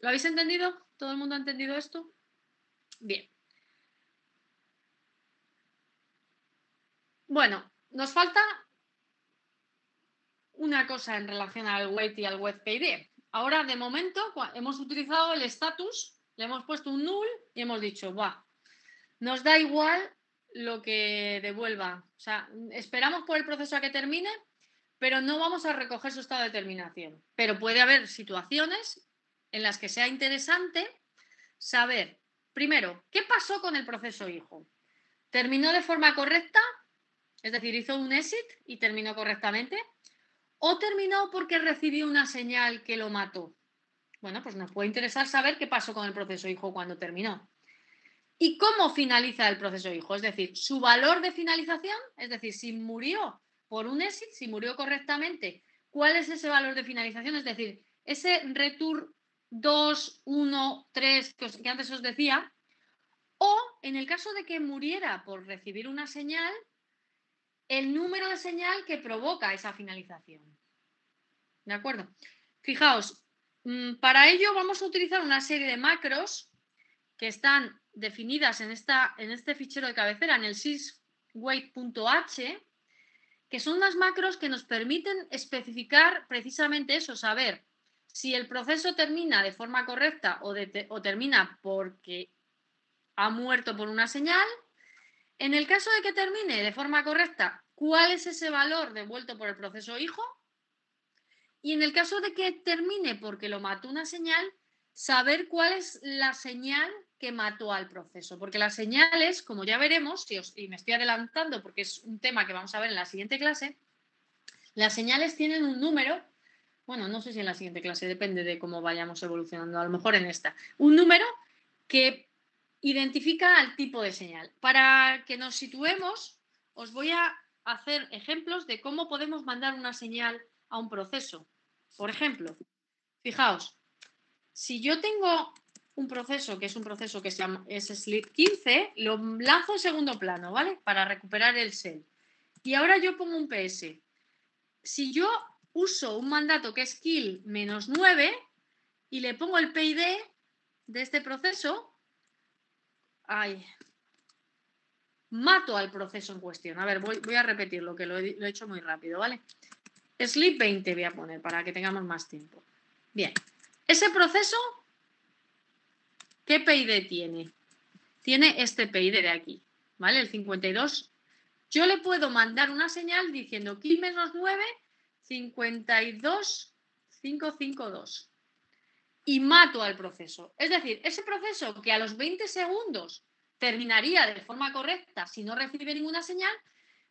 ¿Lo habéis entendido? ¿Todo el mundo ha entendido esto? Bien. Bueno, nos falta una cosa en relación al wait y al wait-pid. Ahora, de momento, hemos utilizado el status, le hemos puesto un null y hemos dicho, ¡buah! Nos da igual lo que devuelva. O sea, esperamos por el proceso a que termine, pero no vamos a recoger su estado de terminación. Pero puede haber situaciones en las que sea interesante saber, primero, ¿qué pasó con el proceso hijo? ¿Terminó de forma correcta? Es decir, hizo un exit y terminó correctamente. ¿O terminó porque recibió una señal que lo mató? Bueno, pues nos puede interesar saber qué pasó con el proceso hijo cuando terminó. ¿Y cómo finaliza el proceso hijo? Es decir, su valor de finalización, es decir, si murió por un exit, si murió correctamente, ¿cuál es ese valor de finalización? Es decir, ese return 2, 1, 3 que antes os decía, o en el caso de que muriera por recibir una señal, el número de señal que provoca esa finalización. ¿De acuerdo? Fijaos, para ello vamos a utilizar una serie de macros que están definidas en este fichero de cabecera, en el syswait.h, que son unas macros que nos permiten especificar precisamente eso, saber si el proceso termina de forma correcta o termina porque ha muerto por una señal. En el caso de que termine de forma correcta, ¿cuál es ese valor devuelto por el proceso hijo? Y en el caso de que termine porque lo mató una señal, saber cuál es la señal que mató al proceso. Porque las señales, como ya veremos, y me estoy adelantando porque es un tema que vamos a ver en la siguiente clase, las señales tienen un número, bueno, no sé si en la siguiente clase, depende de cómo vayamos evolucionando, a lo mejor en esta, un número que identifica al tipo de señal. Para que nos situemos, os voy a hacer ejemplos de cómo podemos mandar una señal a un proceso. Por ejemplo, fijaos, si yo tengo un proceso que es un proceso que se llama sleep 15, lo lanzo en segundo plano, ¿vale? Para recuperar el shell. Y ahora yo pongo un PS. Si yo uso un mandato que es kill -9 y le pongo el PID de este proceso, mato al proceso en cuestión. A ver, voy a repetirlo, que lo he hecho muy rápido, ¿vale? Sleep 20 voy a poner para que tengamos más tiempo. Bien. Ese proceso, ¿qué PID tiene? Tiene este PID de aquí, ¿vale? El 52. Yo le puedo mandar una señal diciendo kill -9, 52, 552. Y mato al proceso. Es decir, ese proceso que a los 20 segundos terminaría de forma correcta si no recibe ninguna señal,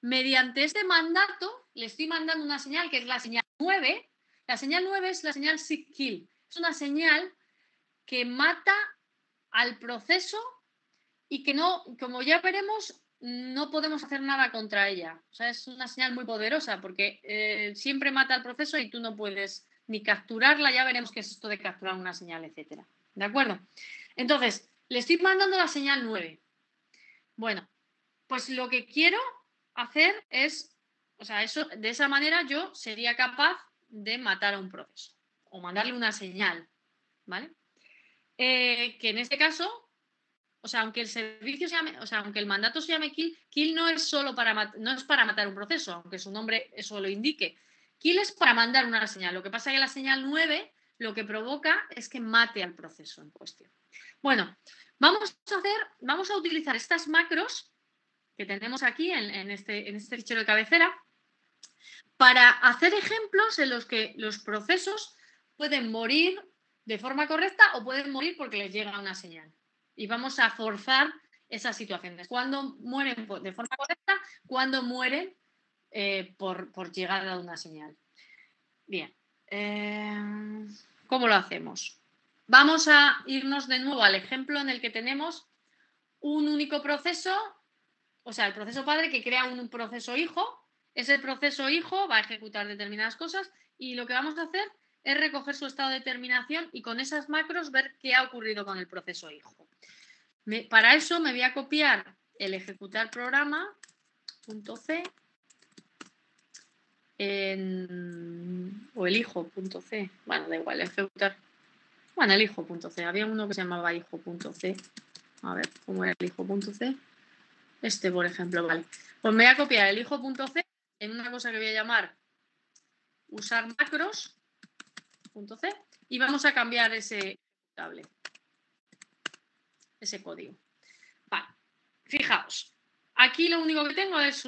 mediante este mandato le estoy mandando una señal que es la señal 9. La señal 9 es la señal seek kill. Es una señal que mata al proceso y que no, como ya veremos, no podemos hacer nada contra ella. O sea, es una señal muy poderosa porque siempre mata al proceso y tú no puedes ni capturarla. Ya veremos qué es esto de capturar una señal, etcétera. ¿De acuerdo? Entonces, le estoy mandando la señal 9. Bueno, pues lo que quiero hacer es, o sea, eso, de esa manera yo sería capaz de matar a un proceso o mandarle una señal, ¿vale? Que en este caso, o sea, aunque el servicio se llame, o sea, aunque el mandato se llame kill, kill no es solo no es para matar un proceso, aunque su nombre eso lo indique. Kill es para mandar una señal. Lo que pasa es que la señal 9 lo que provoca es que mate al proceso en cuestión. Bueno, vamos a utilizar estas macros que tenemos aquí en este fichero de cabecera para hacer ejemplos en los que los procesos pueden morir de forma correcta o pueden morir porque les llega una señal. Y vamos a forzar esas situaciones. Cuando mueren de forma correcta, cuando mueren por llegada de una señal. Bien. ¿Cómo lo hacemos? Vamos a irnos de nuevo al ejemplo en el que tenemos un único proceso, o sea, el proceso padre que crea un proceso hijo. Ese proceso hijo va a ejecutar determinadas cosas y lo que vamos a hacer es recoger su estado de terminación y con esas macros ver qué ha ocurrido con el proceso hijo. Para eso me voy a copiar el ejecutar programa.c o el hijo.c. Bueno, da igual, ejecutar. Bueno, el hijo.c. Había uno que se llamaba hijo.c. A ver, ¿cómo era el hijo.c? Este, por ejemplo, vale. Pues me voy a copiar el hijo.c en una cosa que voy a llamar usar macros.c y vamos a cambiar ese ejecutable, ese código. Vale, fijaos, aquí lo único que tengo es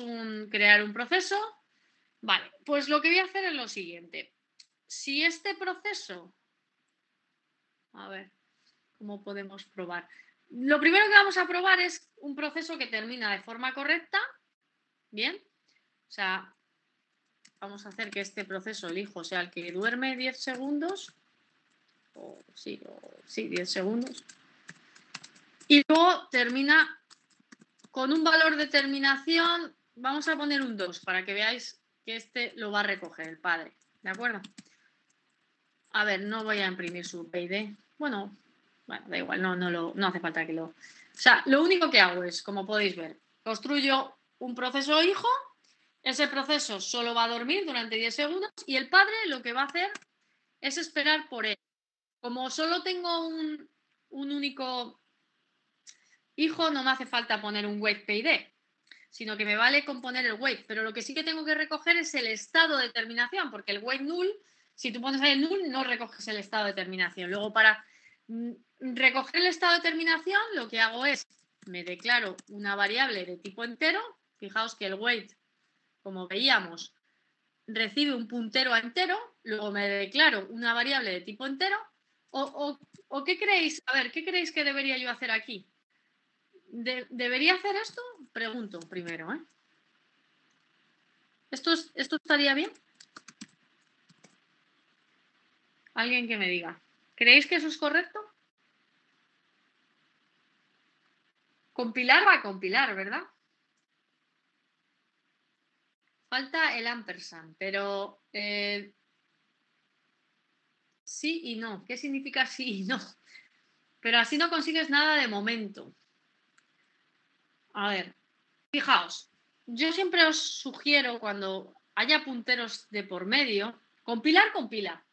crear un proceso. Vale, pues lo que voy a hacer es lo siguiente. Si este proceso, a ver, ¿cómo podemos probar? Lo primero que vamos a probar es un proceso que termina de forma correcta. Bien, o sea, vamos a hacer que este proceso, el hijo, sea el que duerme 10 segundos. Sí, 10 segundos. Y luego termina con un valor de terminación. Vamos a poner un 2 para que veáis que este lo va a recoger el padre. ¿De acuerdo? A ver, no voy a imprimir su PID. Bueno, da igual, no hace falta que lo... O sea, lo único que hago es, como podéis ver, construyo un proceso hijo. Ese proceso solo va a dormir durante 10 segundos y el padre lo que va a hacer es esperar por él. Como solo tengo un único hijo, no me hace falta poner un wait PID, sino que me vale con poner el wait. Pero lo que sí que tengo que recoger es el estado de terminación, porque el wait null, si tú pones ahí el null, no recoges el estado de terminación. Luego, para recoger el estado de terminación, lo que hago es, me declaro una variable de tipo entero. Fijaos que el wait, como veíamos, recibe un puntero a entero, luego me declaro una variable de tipo entero, o ¿qué creéis? A ver, ¿qué creéis que debería yo hacer aquí? ¿Debería hacer esto? Pregunto primero, ¿eh? ¿Esto estaría bien? Alguien que me diga. ¿Creéis que eso es correcto? Compilar va a compilar, ¿verdad? Falta el ampersand, pero sí y no. ¿Qué significa sí y no? Pero así no consigues nada de momento. A ver, fijaos. Yo siempre os sugiero cuando haya punteros de por medio, compilar, compila.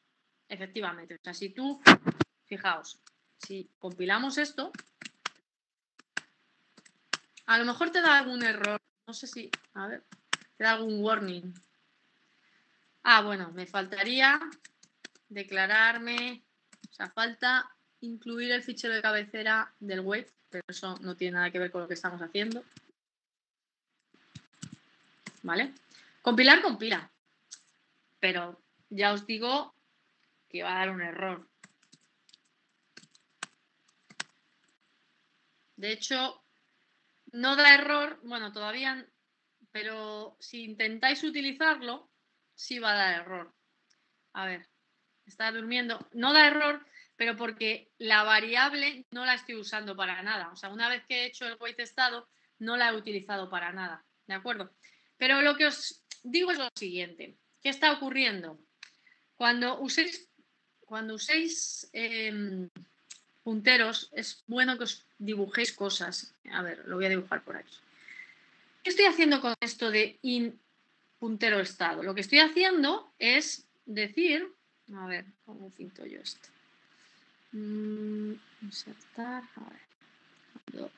Efectivamente. O sea, si tú, fijaos, si compilamos esto, A lo mejor te da algún error. No sé si... A ver. Te da algún warning. Ah, bueno, me faltaría declararme... O sea, falta incluir el fichero de cabecera del wait, pero eso no tiene nada que ver con lo que estamos haciendo. ¿Vale? Compilar, compila. Pero ya os digo que va a dar un error. De hecho, no da error, bueno, todavía, pero si intentáis utilizarlo, sí va a dar error. A ver, está durmiendo. No da error, pero porque la variable no la estoy usando para nada. O sea, una vez que he hecho el wait estado, no la he utilizado para nada. ¿De acuerdo? Pero lo que os digo es lo siguiente. ¿Qué está ocurriendo? Cuando uséis punteros, es bueno que os dibujéis cosas. A ver, lo voy a dibujar por aquí. ¿Qué estoy haciendo con esto de in puntero estado? Lo que estoy haciendo es decir, a ver, ¿cómo pinto yo esto? Insertar, a ver, voy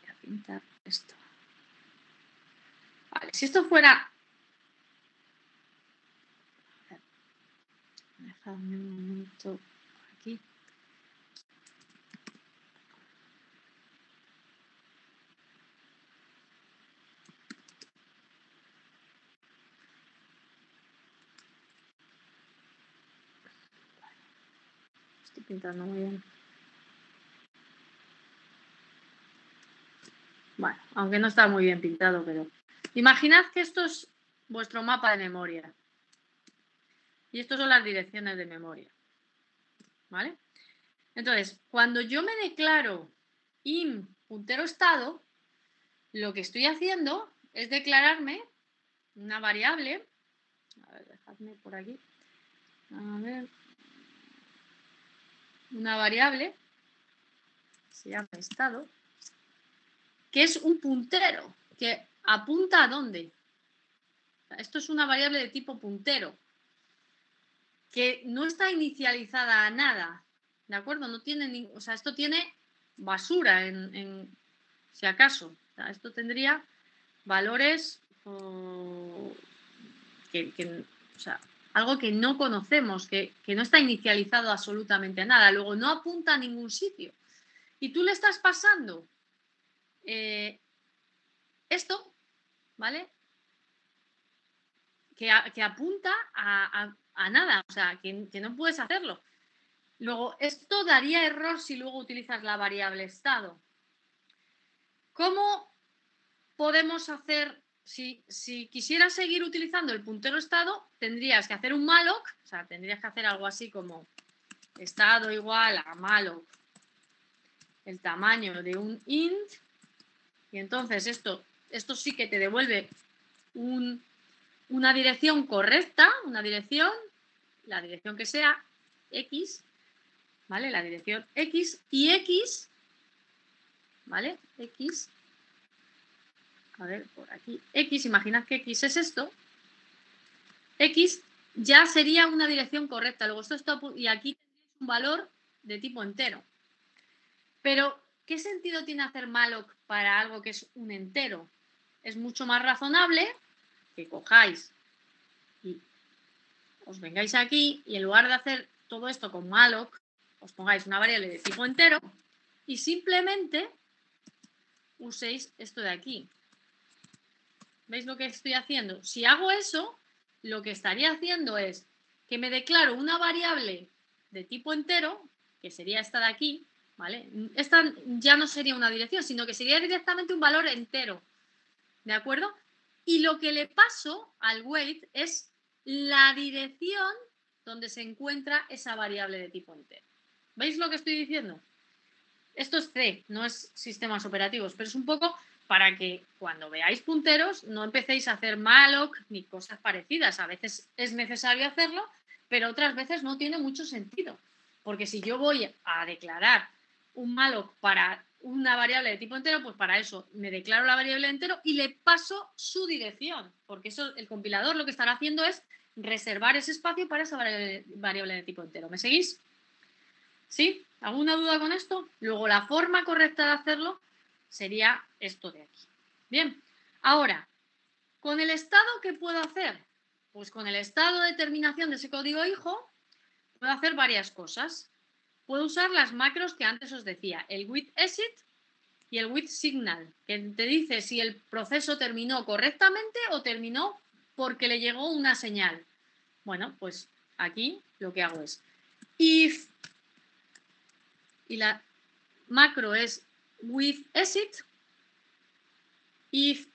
a pintar esto. Vale, si esto fuera... Dejadme un momento aquí. Estoy pintando muy bien. Bueno, aunque no está muy bien pintado, pero... Imaginad que esto es vuestro mapa de memoria. Y estas son las direcciones de memoria. ¿Vale? Entonces, cuando yo me declaro in puntero estado, lo que estoy haciendo es declararme una variable. A ver, dejadme por aquí. A ver. Una variable, se llama estado, que es un puntero, que apunta a dónde. Esto es una variable de tipo puntero, que no está inicializada a nada, ¿de acuerdo? No tiene, o sea, esto tiene basura si acaso. O sea, esto tendría valores o sea, algo que no conocemos, que no está inicializado absolutamente a nada. Luego no apunta a ningún sitio. Y tú le estás pasando esto, ¿vale? Que apunta a nada, o sea, que no puedes hacerlo. Luego, esto daría error si luego utilizas la variable estado. ¿Cómo podemos hacer, si quisieras seguir utilizando el puntero estado, tendrías que hacer un malloc, o sea, tendrías que hacer algo así como estado igual a malloc, el tamaño de un int, y entonces esto sí que te devuelve una dirección correcta, una dirección, la dirección que sea, X, ¿vale? La dirección X y X, ¿vale? X, a ver, por aquí, X, imaginad que X es esto, X ya sería una dirección correcta, luego esto está, y aquí tendréis un valor de tipo entero. Pero, ¿qué sentido tiene hacer malloc para algo que es un entero? Es mucho más razonable que cojáis y os vengáis aquí y en lugar de hacer todo esto con malloc, os pongáis una variable de tipo entero y simplemente uséis esto de aquí. ¿Veis lo que estoy haciendo? Si hago eso, lo que estaría haciendo es que me declaro una variable de tipo entero, que sería esta de aquí, ¿vale? Esta ya no sería una dirección, sino que sería directamente un valor entero, ¿de acuerdo? Y lo que le paso al wait es la dirección donde se encuentra esa variable de tipo entero. ¿Veis lo que estoy diciendo? Esto es C, no es sistemas operativos, pero es un poco para que cuando veáis punteros no empecéis a hacer malloc ni cosas parecidas. A veces es necesario hacerlo, pero otras veces no tiene mucho sentido. Porque si yo voy a declarar un malloc para una variable de tipo entero, pues para eso me declaro la variable de entero y le paso su dirección. Porque eso el compilador lo que estará haciendo es reservar ese espacio para esa variable de tipo entero. ¿Me seguís? ¿Sí? ¿Alguna duda con esto? Luego, la forma correcta de hacerlo sería esto de aquí. Bien, ahora, ¿con el estado qué puedo hacer? Pues con el estado de terminación de ese código hijo puedo hacer varias cosas. Puedo usar las macros que antes os decía, el with_exit y el with_signal, que te dice si el proceso terminó correctamente o terminó porque le llegó una señal. Bueno, pues aquí lo que hago es if, y la macro es with_exit, if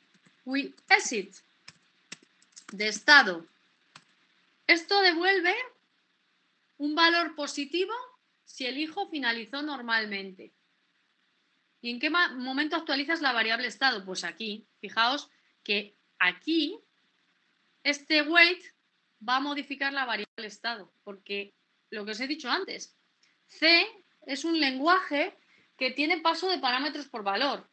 with_exit de estado. Esto devuelve un valor positivo si el hijo finalizó normalmente. ¿Y en qué momento actualizas la variable estado? Pues aquí, fijaos que aquí este wait va a modificar la variable estado, porque lo que os he dicho antes, C es un lenguaje que tiene paso de parámetros por valor.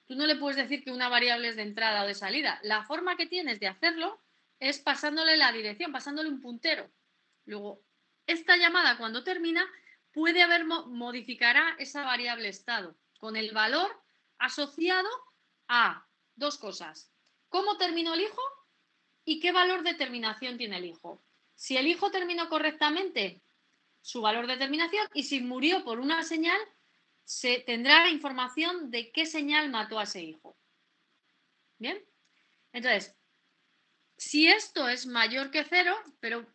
Tú no le puedes decir que una variable es de entrada o de salida. La forma que tienes de hacerlo es pasándole la dirección, pasándole un puntero. Luego, esta llamada cuando termina puede haber modificará esa variable estado con el valor asociado a dos cosas. ¿Cómo terminó el hijo? ¿Y qué valor de terminación tiene el hijo? Si el hijo terminó correctamente, su valor de terminación, y si murió por una señal, se tendrá información de qué señal mató a ese hijo. ¿Bien? Entonces, si esto es mayor que 0, pero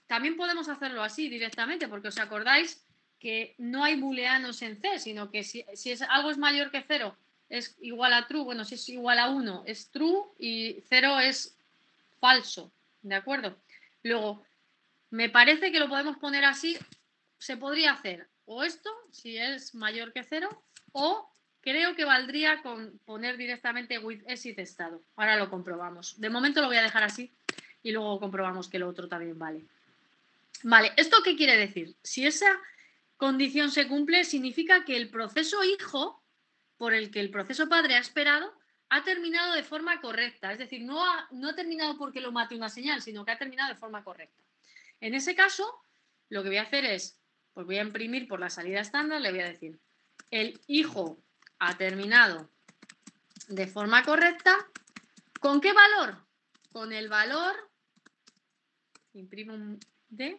también podemos hacerlo así directamente, porque os acordáis que no hay booleanos en C, sino que si algo es mayor que 0 es igual a true, bueno, si es igual a 1 es true y 0 es falso, ¿de acuerdo? Luego, me parece que lo podemos poner así, se podría hacer o esto, si es mayor que 0, o creo que valdría con poner directamente with_exit estado. Ahora lo comprobamos. De momento lo voy a dejar así y luego comprobamos que lo otro también vale. Vale, ¿esto qué quiere decir? Si esa condición se cumple, significa que el proceso hijo, por el que el proceso padre ha esperado, ha terminado de forma correcta. Es decir, no ha terminado porque lo mate una señal, sino que ha terminado de forma correcta. En ese caso, lo que voy a hacer es, pues voy a imprimir por la salida estándar, le voy a decir, el hijo ha terminado de forma correcta. ¿Con qué valor? Con el valor, imprimo un D.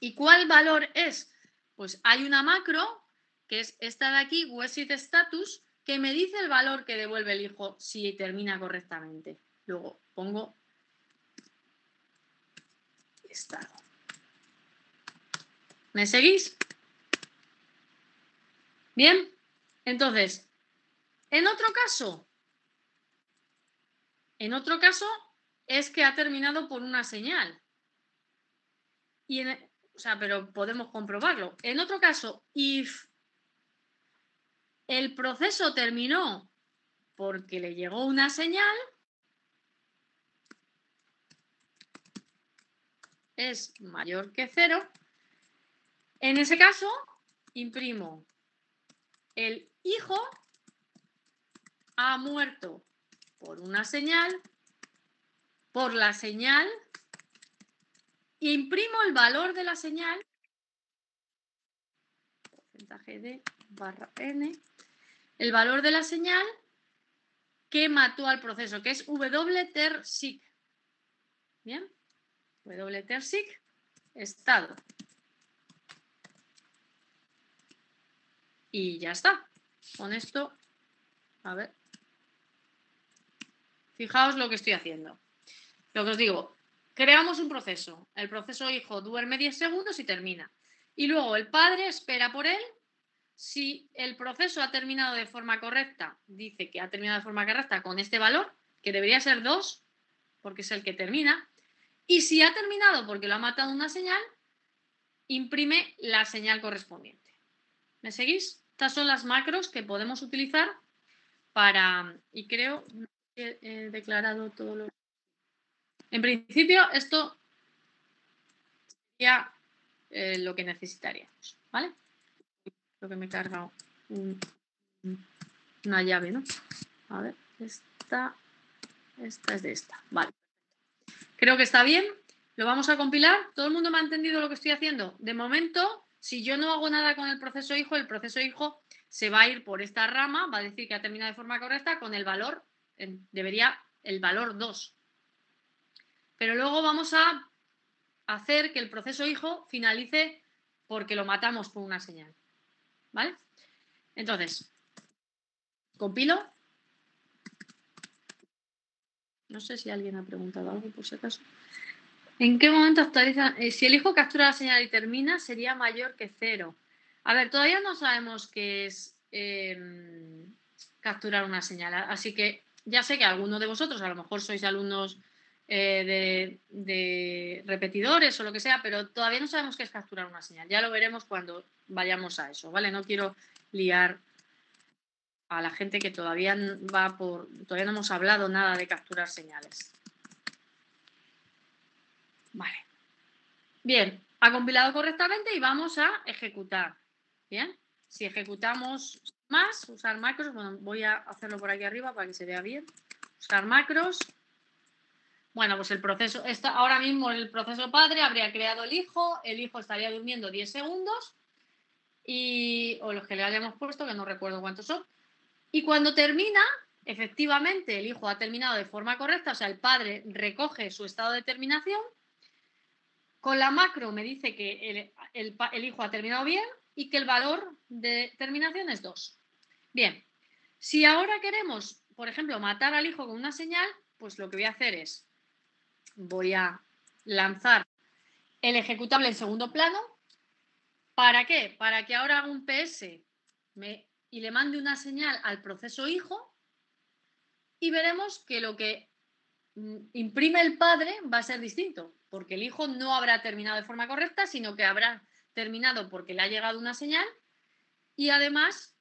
¿Y cuál valor es? Pues hay una macro, que es esta de aquí, with_exit_status, que me dice el valor que devuelve el hijo si termina correctamente. Luego pongo estado. ¿Me seguís? Bien, entonces, en otro caso es que ha terminado por una señal. Pero podemos comprobarlo. En otro caso, if el proceso terminó porque le llegó una señal, es mayor que 0. En ese caso, imprimo el hijo ha muerto por una señal, por la señal, e imprimo el valor de la señal, porcentaje de barra n, el valor de la señal que mató al proceso, que es wter_seq. Bien, wter_seq, estado. Y ya está. Con esto, a ver. Fijaos lo que estoy haciendo. Lo que os digo, creamos un proceso. El proceso hijo duerme 10 segundos y termina. Y luego el padre espera por él. Si el proceso ha terminado de forma correcta, dice que ha terminado de forma correcta con este valor, que debería ser 2, porque es el que termina. Y si ha terminado porque lo ha matado una señal, imprime la señal correspondiente. ¿Me seguís? Estas son las macros que podemos utilizar para... Y creo que he declarado todo lo... En principio, esto sería lo que necesitaríamos, ¿vale? Creo que me he cargado una llave, ¿no? A ver, esta es de esta, vale. Creo que está bien, lo vamos a compilar. ¿Todo el mundo me ha entendido lo que estoy haciendo? De momento, si yo no hago nada con el proceso hijo se va a ir por esta rama, va a decir que ha terminado de forma correcta con el valor, debería el valor 2. Pero luego vamos a hacer que el proceso hijo finalice porque lo matamos por una señal. ¿Vale? Entonces, compilo. No sé si alguien ha preguntado algo por si acaso. ¿En qué momento actualiza? Si el hijo captura la señal y termina, sería mayor que 0. A ver, todavía no sabemos qué es capturar una señal. Así que ya sé que algunos de vosotros, a lo mejor sois alumnos de repetidores o lo que sea, pero todavía no sabemos qué es capturar una señal. Ya lo veremos cuando vayamos a eso, ¿vale? No quiero liar a la gente que todavía todavía no hemos hablado nada de capturar señales. Vale. Bien, ha compilado correctamente y vamos a ejecutar. Bien, si ejecutamos más, usar macros, bueno, voy a hacerlo por aquí arriba para que se vea bien. Usar macros. Bueno, pues el proceso, ahora mismo el proceso padre habría creado el hijo estaría durmiendo 10 segundos, o los que le hayamos puesto, que no recuerdo cuántos son, y cuando termina, efectivamente el hijo ha terminado de forma correcta, o sea, el padre recoge su estado de terminación. Con la macro me dice que el hijo ha terminado bien y que el valor de terminación es 2. Bien, si ahora queremos, por ejemplo, matar al hijo con una señal, pues lo que voy a hacer es, voy a lanzar el ejecutable en segundo plano. ¿Para qué? Para que ahora haga un PS y le mande una señal al proceso hijo y veremos que lo que imprime el padre va a ser distinto, porque el hijo no habrá terminado de forma correcta, sino que habrá terminado porque le ha llegado una señal y además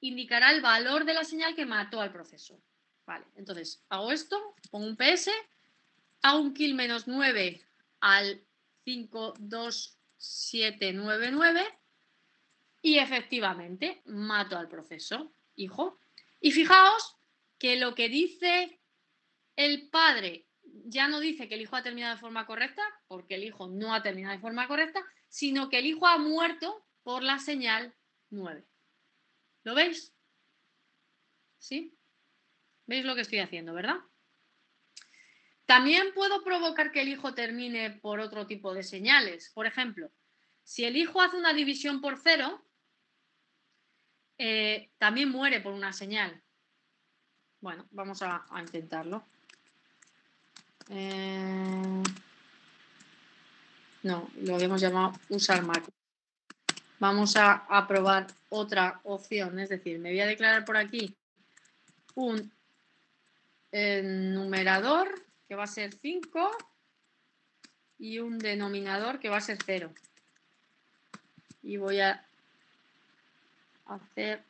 indicará el valor de la señal que mató al proceso. Vale, entonces hago esto, pongo un PS, hago un kill menos 9 al 52799 y efectivamente mato al proceso hijo. Y fijaos que lo que dice el padre ya no dice que el hijo ha terminado de forma correcta, porque el hijo no ha terminado de forma correcta, sino que el hijo ha muerto por la señal 9. ¿Lo veis? ¿Sí? ¿Veis lo que estoy haciendo, verdad? También puedo provocar que el hijo termine por otro tipo de señales. Por ejemplo, si el hijo hace una división por 0, también muere por una señal. Bueno, vamos a intentarlo. No, lo habíamos llamado usar macro. Vamos a probar otra opción, es decir, me voy a declarar por aquí un numerador que va a ser 5 y un denominador que va a ser 0. Y voy a hacer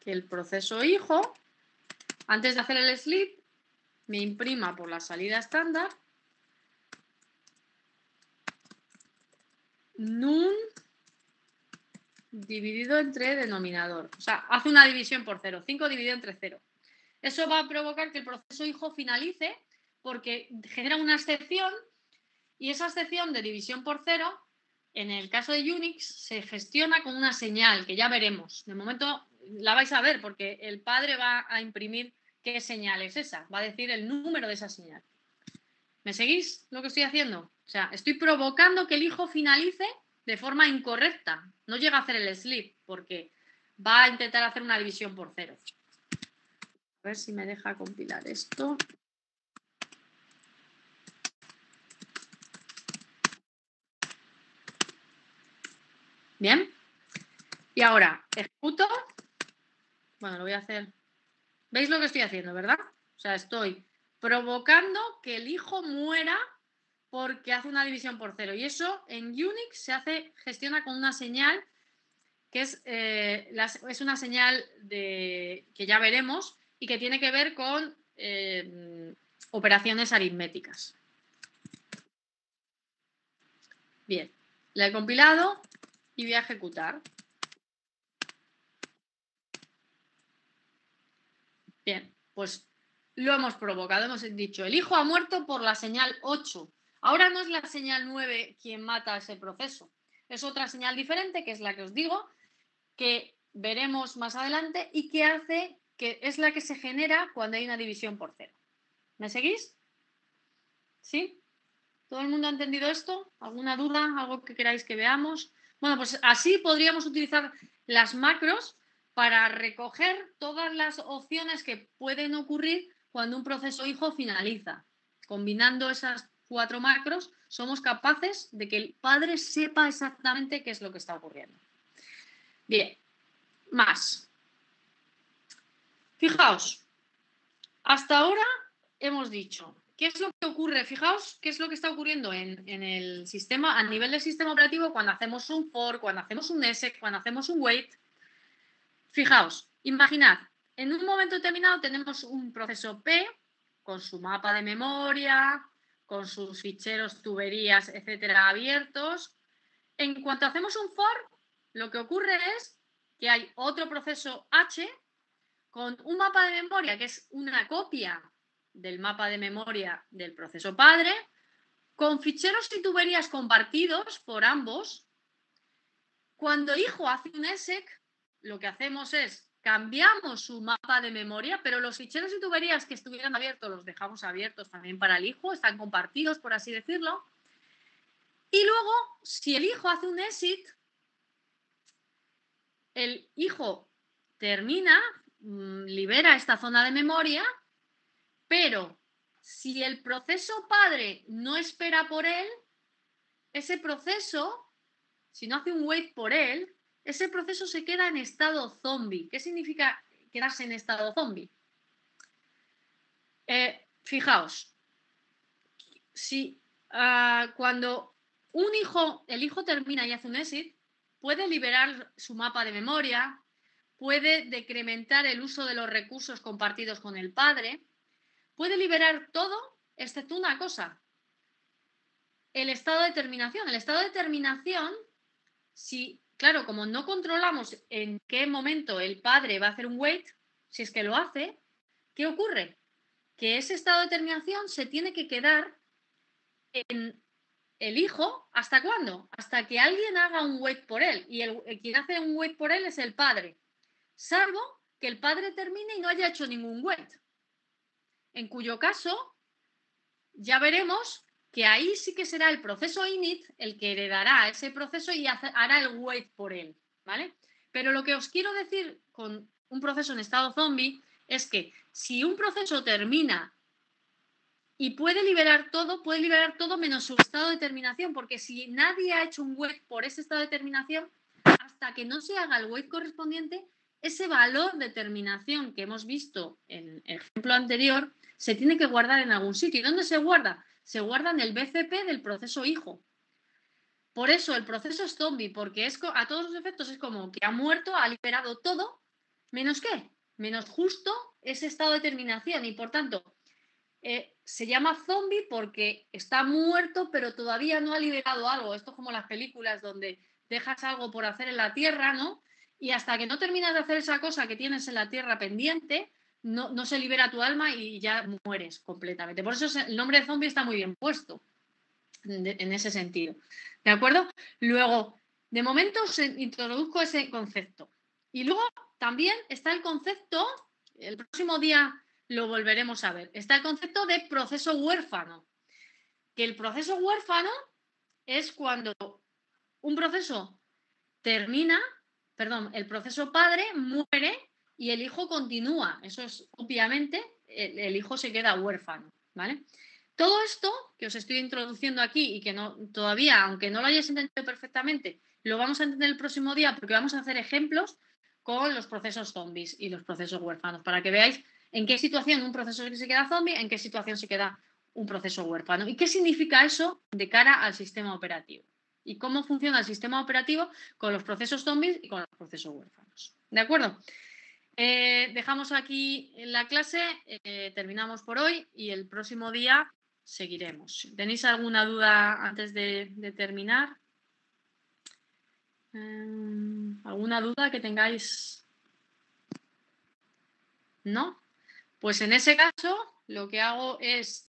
que el proceso hijo, antes de hacer el sleep, me imprima por la salida estándar num dividido entre denominador. O sea, hace una división por 0. 5 dividido entre 0. Eso va a provocar que el proceso hijo finalice porque genera una excepción y esa excepción de división por 0, en el caso de Unix, se gestiona con una señal que ya veremos. De momento la vais a ver porque el padre va a imprimir qué señal es esa. Va a decir el número de esa señal. ¿Me seguís lo que estoy haciendo? O sea, estoy provocando que el hijo finalice de forma incorrecta. No llega a hacer el sleep porque va a intentar hacer una división por 0. A ver si me deja compilar esto. Bien. Y ahora ejecuto. Bueno, lo voy a hacer. ¿Veis lo que estoy haciendo, verdad? O sea, estoy provocando que el hijo muera porque hace una división por 0. Y eso en Unix se gestiona con una señal que es una señal que ya veremos y que tiene que ver con operaciones aritméticas. Bien, la he compilado y voy a ejecutar. Bien, pues lo hemos provocado, hemos dicho, el hijo ha muerto por la señal 8. Ahora no es la señal 9 quien mata ese proceso, es otra señal diferente, que es la que os digo, que veremos más adelante y que hace, que es la que se genera cuando hay una división por cero. ¿Me seguís? ¿Sí? ¿Todo el mundo ha entendido esto? ¿Alguna duda? ¿Algo que queráis que veamos? Bueno, pues así podríamos utilizar las macros para recoger todas las opciones que pueden ocurrir cuando un proceso hijo finaliza. Combinando esas 4 macros, somos capaces de que el padre sepa exactamente qué es lo que está ocurriendo. Bien, más. Fijaos, hasta ahora hemos dicho qué es lo que ocurre. Fijaos qué es lo que está ocurriendo en el sistema, a nivel del sistema operativo, cuando hacemos un for, cuando hacemos un exec, cuando hacemos un wait. Fijaos, imaginad, en un momento determinado tenemos un proceso P con su mapa de memoria, con sus ficheros, tuberías, etcétera, abiertos. En cuanto hacemos un for, lo que ocurre es que hay otro proceso H con un mapa de memoria que es una copia del mapa de memoria del proceso padre, con ficheros y tuberías compartidos por ambos. Cuando hijo hace un exec, lo que hacemos es cambiamos su mapa de memoria, pero los ficheros y tuberías que estuvieran abiertos los dejamos abiertos también para el hijo, están compartidos, por así decirlo. Y luego, si el hijo hace un exit, el hijo termina, libera esta zona de memoria, pero si el proceso padre no espera por él, ese proceso, si no hace un wait por él, ese proceso se queda en estado zombie. ¿Qué significa quedarse en estado zombie? Fijaos, si cuando el hijo termina y hace un exit, puede liberar su mapa de memoria, puede decrementar el uso de los recursos compartidos con el padre, puede liberar todo, excepto una cosa, el estado de terminación. El estado de terminación, si, claro, como no controlamos en qué momento el padre va a hacer un wait, si es que lo hace, ¿qué ocurre? Que ese estado de terminación se tiene que quedar en el hijo, ¿hasta cuándo? Hasta que alguien haga un wait por él. Y quien hace un wait por él es el padre. Salvo que el padre termine y no haya hecho ningún wait. En cuyo caso, ya veremos que ahí sí que será el proceso init el que heredará ese proceso y hará el wait por él, ¿vale? Pero lo que os quiero decir con un proceso en estado zombie es que si un proceso termina y puede liberar todo menos su estado de terminación, porque si nadie ha hecho un wait por ese estado de terminación, hasta que no se haga el wait correspondiente, ese valor de terminación que hemos visto en el ejemplo anterior se tiene que guardar en algún sitio. ¿Y dónde se guarda? Se guarda en el BCP del proceso hijo. Por eso el proceso es zombie, porque a todos los efectos es como que ha muerto, ha liberado todo, menos ¿qué? Menos justo ese estado de terminación. Y por tanto, se llama zombie porque está muerto, pero todavía no ha liberado algo. Esto es como las películas donde dejas algo por hacer en la tierra, ¿no? Y hasta que no terminas de hacer esa cosa que tienes en la tierra pendiente, no se libera tu alma y ya mueres completamente. Por eso el nombre de zombie está muy bien puesto en ese sentido. ¿De acuerdo? Luego, de momento introduzco ese concepto. Y luego también está el concepto, el próximo día lo volveremos a ver, está el concepto de proceso huérfano. Que el proceso huérfano es cuando un proceso termina, perdón, el proceso padre muere y el hijo continúa. Eso es, obviamente, el hijo se queda huérfano, ¿vale? Todo esto que os estoy introduciendo aquí y que no, todavía, aunque no lo hayáis entendido perfectamente, lo vamos a entender el próximo día porque vamos a hacer ejemplos con los procesos zombies y los procesos huérfanos para que veáis en qué situación un proceso se queda zombie, en qué situación se queda un proceso huérfano y qué significa eso de cara al sistema operativo y cómo funciona el sistema operativo con los procesos zombies y con los procesos huérfanos. ¿De acuerdo? Dejamos aquí la clase, terminamos por hoy y el próximo día seguiremos. ¿Tenéis alguna duda antes de terminar? ¿Alguna duda que tengáis? ¿No? Pues en ese caso lo que hago es